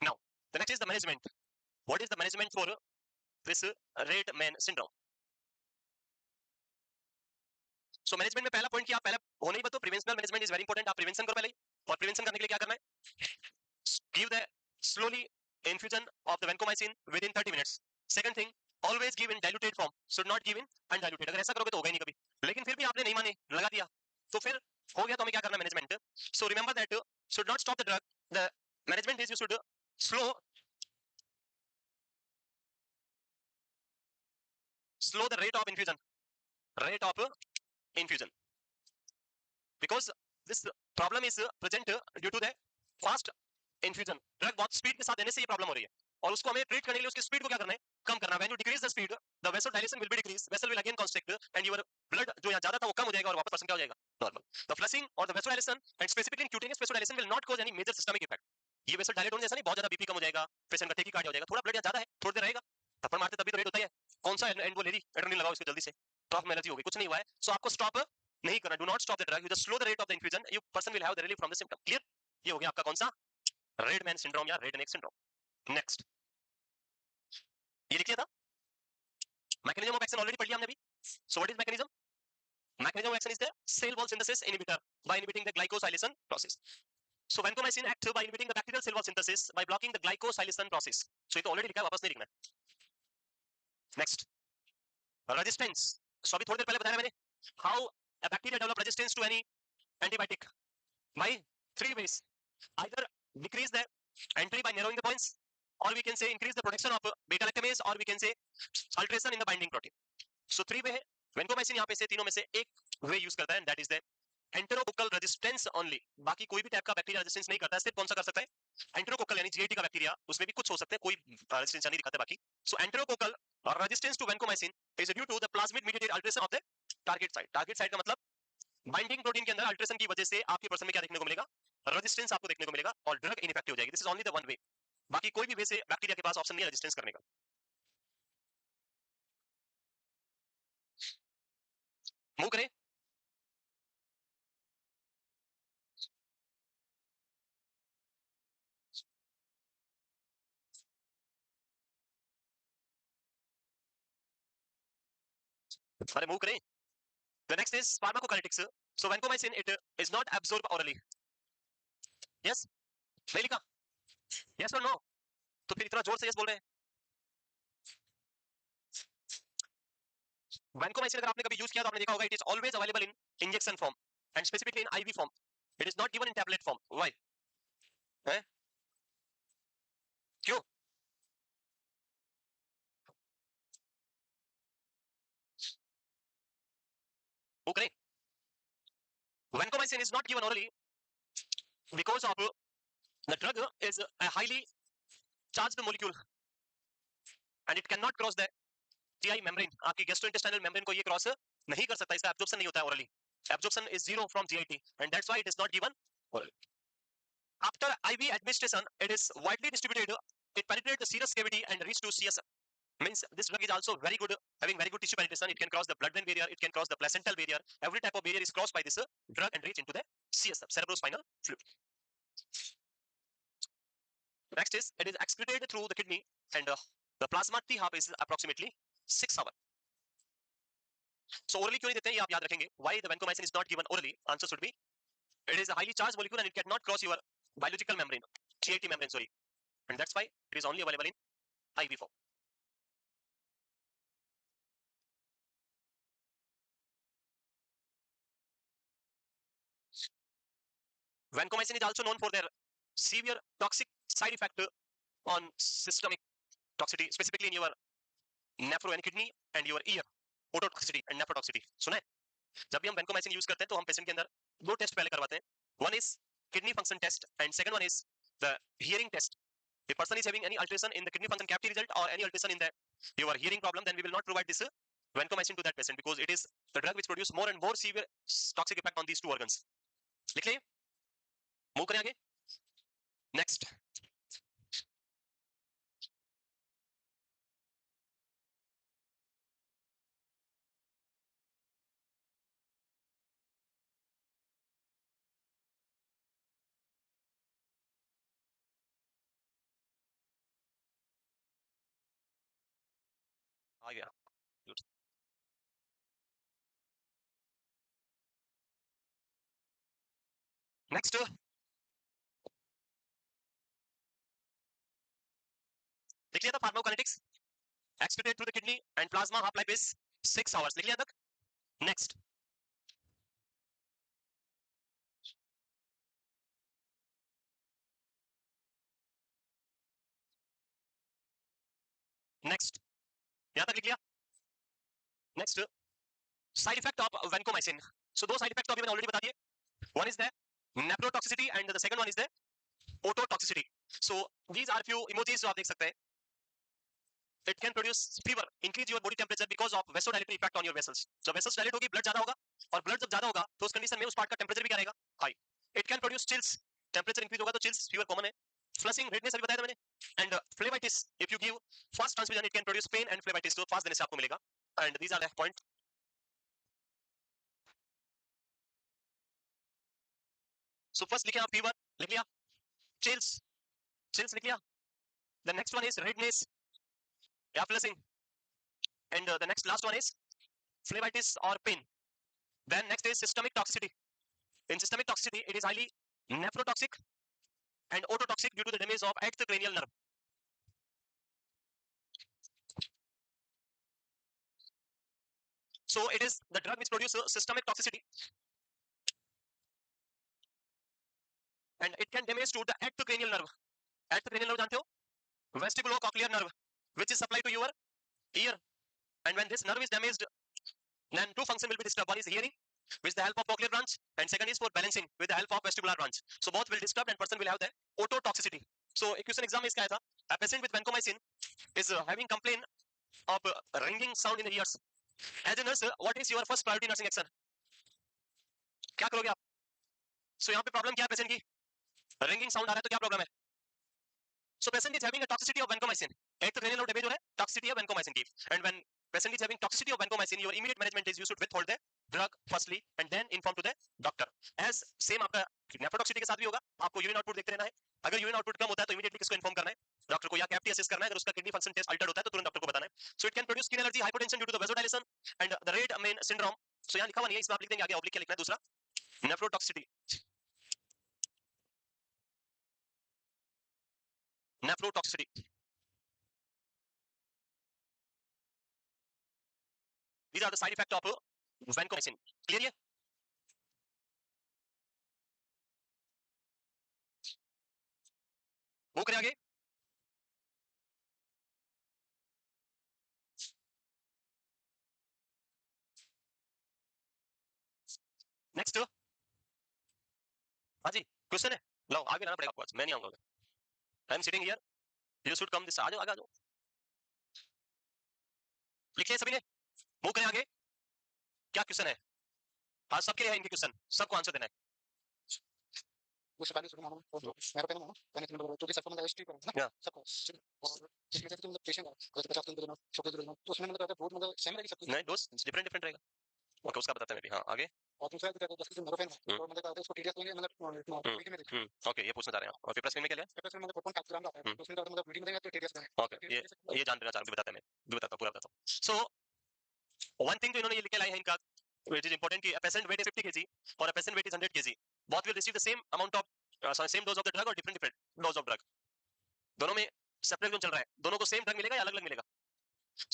Now the next is the management. What is the management for this red man syndrome? So management में पहला point क्या? पहला होने ही बताओ, प्रिवेंशनल मैनेजमेंट इज वेरी इंपॉर्टेंट. आप प्रिवेंशन करो पहले, और प्रिवेंशन करने के लिए क्या करना है? Give the slowly infusion of the vancomycin within 30 minutes. Second thing, always give in diluted form, should not give in undiluted. अगर ऐसा करोगे तो होगा ही नहीं कभी. लेकिन फिर भी आपने नहीं माने, लगा दिया, तो फिर हो गया. तो हमें क्या करना? Management. So remember that should not stop the drug. The management is you should slow the rate of infusion. Rate of infusion, because this problem is present due to the fast infusion, drug बहुत speed के साथ देने से ये problem हो रही है, और उसको हमें ट्रीट करने के लिए उसकी स्पीड को क्या करना है, कम करना है. When you decrease the speed, the vessel dilation will be decrease, vessel will again constrict, and your blood जो यहाँ ज्यादा था वो कम हो जाएगा और वापस पर्सन क्या हो जाएगा, नॉर्मल. द फ्लशिंग और the vessel dilation and specifically in cutaneous vessel dilation will not cause any major systemic effect. ये वेसल डायलेट होने जैसा नहीं बहुत ज्यादा बीपी कम हो जाएगा, पेशेंट का टेकीकार्डिया हो जाएगा, थोड़ा ब्लड ज्यादा है थोड़ी देर रहेगा, थप्पड़ मारते तभी तो रेड होता है. कौन सा एंड वो लेडी एड्रेनलिन लगाओ इसको जल्दी से, ट्रॉफ में एलर्जी हो गई, कुछ नहीं हुआ है. सो आपको स्टॉप नहीं करना, do not stop the drug, you just slow the rate of the infusion, you person will have the relief from the symptom. Clear? ये हो गया आपका कौन सा, रेड मैन सिंड्रोम या रेड नेक सिंड्रोम. नेक्स्ट, ये लिख लिया था. मैकेनिज्म ऑफ एक्शन ऑलरेडी पढ़ लिया हमने अभी. So what is mechanism? Mechanism of action is the cell wall synthesis inhibitor by inhibiting the glycosylation process. So vancomycin acts by inhibiting the bacterial cell wall synthesis by blocking the glycosylation process. So ये तो already लिखा है, वापस नहीं लिखना है. Next, resistance. So अभी थोड़ी देर पहले बताया मैंने how a bacteria develop resistance to any antibiotic by three ways. Either decrease the entry by narrowing the points, or we can say increase the production of beta lactamase, or we can say alteration in the binding protein. So three way है. Vancomycin यहाँ पे से तीनों में से एक वे यूज करता है, and that is the enterococcal resistance only. बाकी कोई भी टाइप का बैक्टीरिया रेजिस्टेंस नहीं करता है. सिर्फ कौन सा कर सकता है, एंटेरोकोकल यानी जीआईटी का बैक्टीरिया, उसमें भी कुछ हो सकते हैं, कोई रेजिस्टेंस नहीं दिखाते बाकी. So enterococcal resistance to vancomycin is due to the plasmid mediated alteration of the target site. Target site का मतलब बाइंडिंग प्रोटीन के अंदर अल्टरेशन की वजह से आपके पर्सन में क्या देखने को मिलेगा, रेजिस्टेंस आपको देखने को मिलेगा, और ड्रग इनइफेक्टिव हो जाएगी. This is only the one way. बाकी कोई भी वे से बैक्टीरिया के पास ऑप्शन नहीं है रेजिस्टेंस करने का. मूव करें. अरे मूव करें. The next is pharmacokinetics. So vancomycin it is not absorbed orally. Yes? नहीं लिखा? Yes or no? तो फिर इतना जोर से yes बोल रहे हैं. Vancomycin अगर आपने कभी यूज किया तो आपने देखा होगा, it is always available in injection form and specifically in IV form. It is not given in tablet form. Why? हैं? क्यों? वो करें. Vancomycin is not given orally because of the drug is a highly charged molecule and it cannot cross the GI membrane. आपकी gastrointestinal membrane को ये cross नहीं कर सकता, इसका एब्जॉर्प्शन नहीं होता है orally. Absorption is zero from GIT and that's why it is not given orally. After IV administration, it is widely distributed. It penetrates the serous cavity and reach to CSF. Means this drug is also very good, having very good tissue penetration. It can cross the blood-brain barrier. It can cross the placental barrier. Every type of barrier is crossed by this drug and reach into the CSF, cerebrospinal fluid. Next is it is excreted through the kidney and the plasma T-half is approximately 6 hours. So orally क्यों नहीं देते हैं ये आप याद रखेंगे. Why the vancomycin is not given orally? Answer should be it is a highly charged molecule and it cannot cross your biological membrane, GIT membrane, sorry, and that's why it is only available in IV form. Vancomycin is also known for their severe toxic side effect on systemic toxicity, specifically in your nephro and kidney and your ear, ototoxicity and nephrotoxicity. सुना है? जब भी हम vancomycin use करते हैं तो हम patient के अंदर दो टेस्ट पहले करवाते हैं. One is kidney function test and second one is the hearing test. If person is having any alteration in the kidney function cavity result or any alteration in the your hearing problem, then we will not provide this vancomycin to that patient because it is the drug which produce more and more severe toxic effect on these two organs. लिख लें. Move करें आगे. Next, आ गया. Next, लिख लिया था pharmacokinetics. excreted through the kidney and plasma half life is 6 hours. लिख लिया तक. नेक्स्ट, नेक्स्ट यहां तक लिख लिया. Next, side effect of vancomycin. सो दो साइड इफेक्ट तो अभी मैंने ऑलरेडी बता दिए. One is the nephrotoxicity and the second one is the ototoxicity. So these are few emojis जो आप देख सकते हैं. It can produce fever, increase your body temperature because of vasodilatory effect on your vessels. जब vessels dilate होगी, blood ज्यादा होगा, और blood जब ज्यादा होगा, तो उस condition में उस part का temperature भी क्या रहेगा? High. It can produce chills. Temperature increase होगा तो chills, fever common है. Flushing, redness अभी बताया था मैंने. And phlebitis, if you give fast transfusion, it can produce pain and phlebitis. तो fast देने से आपको मिलेगा. And these are the point. So first लिखे आप fever, लिख लिया. Chills, chills लिख लिया. The next one is redness, या flushing. And the next last one is phlebitis or pain. Then next is systemic toxicity. In systemic toxicity, it is highly nephrotoxic and ototoxic due to the damage of eighth cranial nerve. So it is the drug which produces systemic toxicity, and it can damage to the eighth cranial nerve. Eighth cranial nerve जानते हो? Vestibulocochlear nerve, which is supplied to your ear. And when this nerve is damaged, then two functions will be disturbed. One is hearing, with the help of cochlear branch, and second is for balancing, with the help of vestibular branch. So both will disturb, and person will have the ototoxicity. So एक question exam में इसका आया था. A patient with vancomycin is having complaint of ringing sound in the ears. As a nurse, what is your first priority nursing action? क्या करोगे आप? So यहाँ पे problem क्या है patient की? Ringing sound आ रहा है तो क्या problem है? So patient is having a toxicity of vancomycin. एक तो cranial nerve damage हो रहा है, toxicity of vancomycin की. And when patient is having toxicity of vancomycin, your immediate management is you should withhold the drug firstly and then inform to the doctor. As same आपका nephrotoxicity के साथ भी होगा, आपको urine output देखते रहना है. अगर urine output कम होता है तो immediately किसको inform करना है? डॉक्टर को, या कैविटी असेस करना है. अगर उसका किडनी फंक्शन टेस्ट अल्टर्ड होता है तो तुरंत डॉक्टर को बताना है. So it can produce skin allergy, hypotension due to the vasodilation and the red main syndrome. So यहाँ लिखा हुआ नहीं है, इसमें आप लिख देंगे आगे ऑब्लिक क्या लिखना है दूसरा. Nephrotoxicity. Nephrotoxicity. These are the side effects of vancomycin. Clear है? वो करें आगे. नेक्स्ट. हाँ जी, क्वेश्चन है. लो आगे लाना पड़ेगा आपको, मैं नहीं आऊंगा. I am sitting here, you should come this. आ जाओ आगे आ जाओ. लिखिए सभी ने, मूव करें आगे. क्या क्वेश्चन है? हाँ सबके लिए है इनके क्वेश्चन, सबको आंसर देना है.
उससे पहले सुना हम और मेरा पहले ना पहले दिन तो कि सबको मतलब हिस्ट्री पर ना सबको और इसमें से मतलब पेशेंट है तो 50 दिन देना 100 दिन देना तो उसमें मतलब बहुत मतलब सेम रहेगी सबकी.
नहीं डोज डिफरेंट डिफरेंट रहेगा. ओके उसका बताते हैं मैं भी. हाँ आगे.
और दूसरा तो कहते हैं 10 दिन मेरा फैन है तो मतलब कहते हैं उसको टीडीएस लेंगे मतलब वीडियो में देखिए.
ओके ये पूछना चाह रहे हैं. और पेपर स्क्रीन में क्या लिया?
पेपर स्क्रीन में मतलब 4.5 ग्राम आता है तो उसमें मतलब वीडियो में देंगे तो टीडीएस देंगे.
ओके ये जान लेना चाह रहा हूं, बताते हैं मैं बताता हूं पूरा बताता हूं. सो वन थिंग जो इन्होंने ये लिख के लाए हैं इनका which is important कि a patient weight is 50 kg or a patient weight is 100 kg, both will receive the same amount of same dose of the drug or different dose of drug. दोनों में separate चल रहा है, दोनों को same drug मिलेगा या अलग अलग मिलेगा?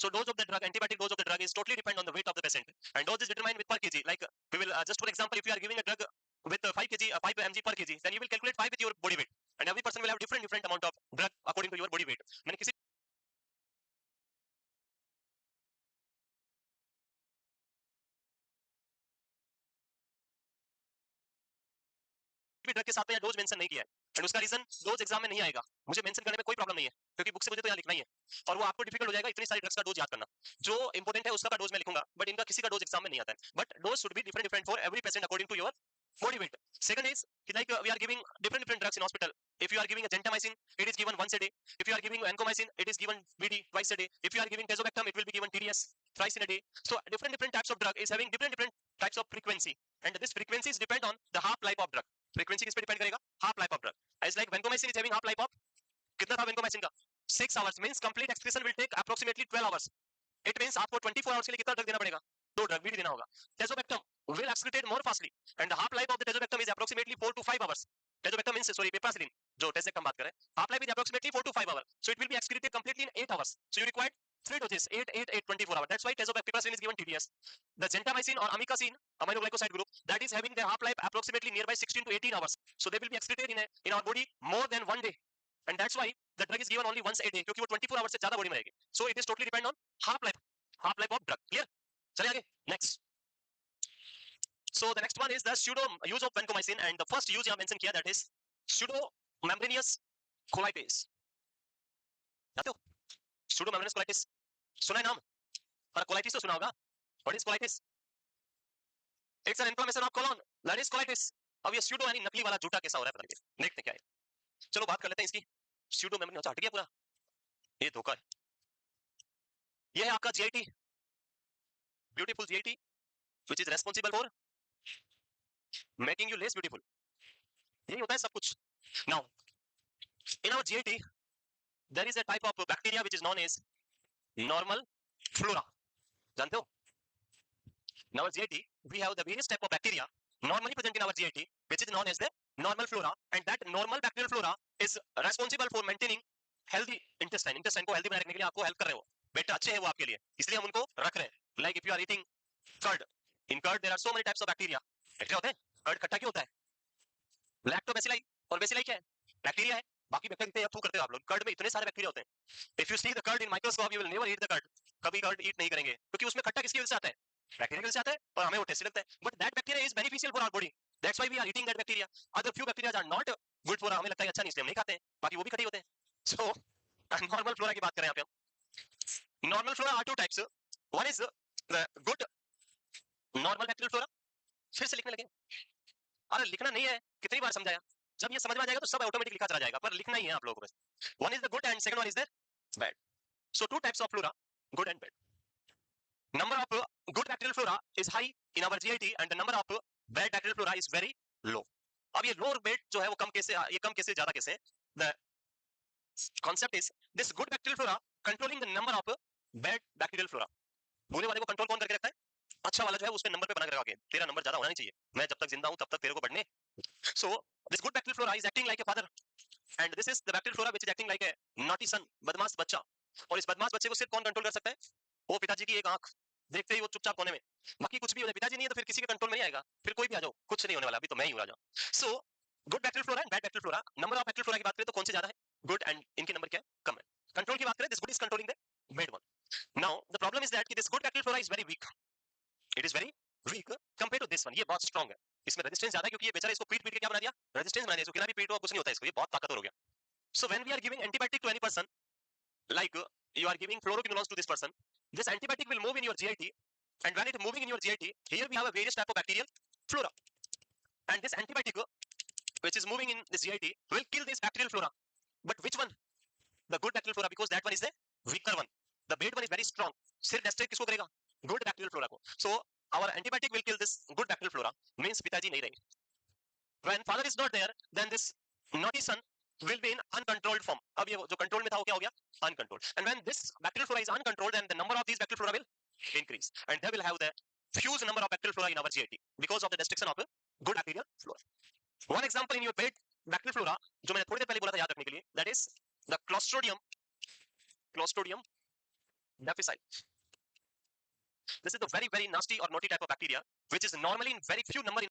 So dose of the drug, antibiotic dose of the drug is totally depend on the weight of the patient, and dose is determined with per kg. Like we will just for example, if you are giving a drug with 5 kg 5 mg per kg, then you will calculate 5 with your body weight, and every person will have different amount of drug according to your body weight. मैंने किसी भी drug के साथ में dose mention नहीं किया है, and उसका रीजन डोज एग्जाम में नहीं आएगा. मुझे मेंशन करने में कोई प्रॉब्लम नहीं है, क्योंकि बुक से मुझे तो यहाँ लिखना ही है, और वो आपको डिफिकल्ट हो जाएगा इतनी सारी ड्रग्स का डोज याद करना. जो इंपॉर्टेंट है उसका डोज मैं लिखूंगा, बट इनका किसी का डोज एग्जाम में नहीं आता है. But dose should be different for every patient according to your body weight. Second is like we are giving different drugs in hospital. If you are giving a gentamicin, it is given once a day. If you are giving vancomycin, it is given BD twice a day. If you are giving tazobactam, it will be given TDS thrice in a day. So different types of drug is having different types of frequency, and this frequencies depend on the half life of drug. Frequency किस पे depend करेगा? Half life of drug. As like vancomycin is having half life of कितना था vancomycin का? 6 hours, means complete excretion will take approximately 12 hours. It means आपको 24 hours के लिए कितना ड्रग देना पड़ेगा? 2 ड्रग BD देना होगा. Tazobactam will excretate more fastly, and the half life of the tazobactam is approximately 4 to 5 hours. Tazobactam means sorry piperacillin, जो tazobactam बात कर रहे हैं, half life is approximately 4 to 5 hours, so it will be excreted completely in 8 hours. So you require 3 doses, 8, 24 hours. That's why piperacillin is given TDS. The gentamicin or amikacin, amino glycoside group, that is having their half life approximately nearby 16 to 18 hours. So they will be excreted in our body more than 1 day, and that's why the drug is given only once a day, क्योंकि वो 24 hours से ज्यादा body में रहेगी. So it is totally depend on half life of drug. Clear? चलिए आगे next. So the next one is the pseudo use of vancomycin, and the first use यहाँ mention किया that is pseudo membranosus colitis, जानते हो? Pseudo membranosus colitis सुना है नाम, और कोलाइटिस तो सुना होगा. What is colitis? It's an inflammation of colon, that is colitis. अब ये सूडो यानी नकली वाला झूठा कैसा हो रहा है पता नहीं, देखते क्या है. चलो बात कर लेते हैं इसकी. सूडो मेम्ब्रेनियस हट गया पूरा, ये धोखा है. ये है आपका GIT, beautiful GIT, which is responsible for making you less beautiful. यही होता है सब कुछ. Now in our GIT there is a type of bacteria which is known as normal flora. जानते हो? In our GIT, we have the various type of bacteria normally present in our GIT, which is known as the normal flora, and that normal bacterial flora is responsible for maintaining healthy intestine. Intestine को healthy बनाए रखने के लिए आपको help कर रहे हो. बेटा अच्छे हैं वो आपके लिए, इसलिए हम उनको रख रहे हैं. Like if you are eating curd, in curd there are so many types of bacteria. Bacteria होते हैं. कर्ड खट्टा क्यों होता है? लैक्टोबैसिलाई, और बैसिलाई क्या है? बैक्टीरिया है. बाकी बैक्टीरिया थू करते हो आप लोग. कर्ड में इतने सारे बैक्टीरिया होते हैं. If you see the curd in microscope, you will never eat the curd. कभी कर्ड ईट नहीं करेंगे, क्योंकि उसमें खट्टा किसकी वजह से आता है? बैक्टीरिया की वजह से आता है, और हमें वो टेस्टी लगता है. But that bacteria is beneficial for our body, that's why we are eating that bacteria. Other few bacteria are not good for, हमें लगता है अच्छा नहीं इसलिए हम नहीं खाते हैं, बाकी वो भी खट्टे होते हैं. सो नॉर्मल फ्लोरा की बात करें यहाँ पे हम. Normal flora are two types. One is the good normal bacterial flora. फिर से लिखने लगे? अरे लिखना नहीं है, कितनी बार समझाया. जब ये समझ में आ जाएगा तो सब ऑटोमेटिक लिखा चला जाएगा, पर लिखना ही है आप लोगों को बस. One is the good and second one is the bad. So two types of flora, good and bad. Number of good bacterial flora is high in our GIT and the number of bad bacterial flora is very low. अब ये low और bad जो है वो कम कैसे, ये कम कैसे ज्यादा कैसे? The concept is this good bacterial flora controlling the number of bad bacterial flora. बुरे वाले को कंट्रोल कौन करके रखता है? अच्छा वाला जो है उसके नंबर पे बना के रखा है. तेरा नंबर ज्यादा होना नहीं चाहिए, मैं जब तक जिंदा हूं तब तक तेरे को बढ़ने. So this good bacterial flora is acting like a father and this is the bacterial flora which is acting like a naughty son, बदमाश बच्चा. और इस बदमाश बच्चे को सिर्फ कौन कंट्रोल कर सकता है? वो पिताजी की एक आंख देखते ही वो चुपचाप कोने में. बाकी कुछ भी हो जाए, पिताजी नहीं है तो फिर किसी के कंट्रोल में नहीं आएगा. फिर कोई भी आ जाओ, कुछ नहीं होने वाला, अभी तो मैं ही हूं राजा. So good bacterial flora and bad bacterial flora. Number of bacterial flora की बात करें तो कौन से ज्यादा है? गुड, एंड इनके नंबर क्या है? कम है. कंट्रोल की बात करें, this good is controlling the bad one. Now the problem is that कि this good bacterial flora is very weak. It is very weak compare to this one. ये बहुत स्ट्रांग है, इसमें रेजिस्टेंस ज्यादा है, क्योंकि ये बेचारा इसको पीट पीट के क्या बना दिया? रेजिस्टेंस बना दिया. इसको कितना भी पीटो कुछ नहीं होता, इसको ये बहुत ताकतवर हो गया. So when we are giving antibiotic to any person, like you are giving fluoroquinolones to this person, this antibiotic will move in your GIT, and when it is moving in your GIT, here we have a various type of bacterial flora, and this antibiotic which is moving in this GIT will kill this bacterial flora. But which one? The good bacterial flora, because that one is the weaker one. The bad one is very strong. सिर्फ destruct किसको करेगा? Good bacterial flora को. So our antibiotic will kill this good bacterial flora, means पिताजी नहीं रहेंगे. When father is not there, then this naughty son will be in uncontrolled form. अब ये जो control में था वो क्या हो गया? Uncontrolled. And when this bacterial flora is uncontrolled, then the number of these bacterial flora will increase, and they will have the huge number of bacterial flora in our GIT because of the destruction of good bacterial flora. One example in your bad bacterial flora, जो मैंने थोड़ी देर पहले बोला था याद रखने के लिए, that is the Clostridium difficile. This is the very nasty or naughty type of bacteria which is normally in very few number in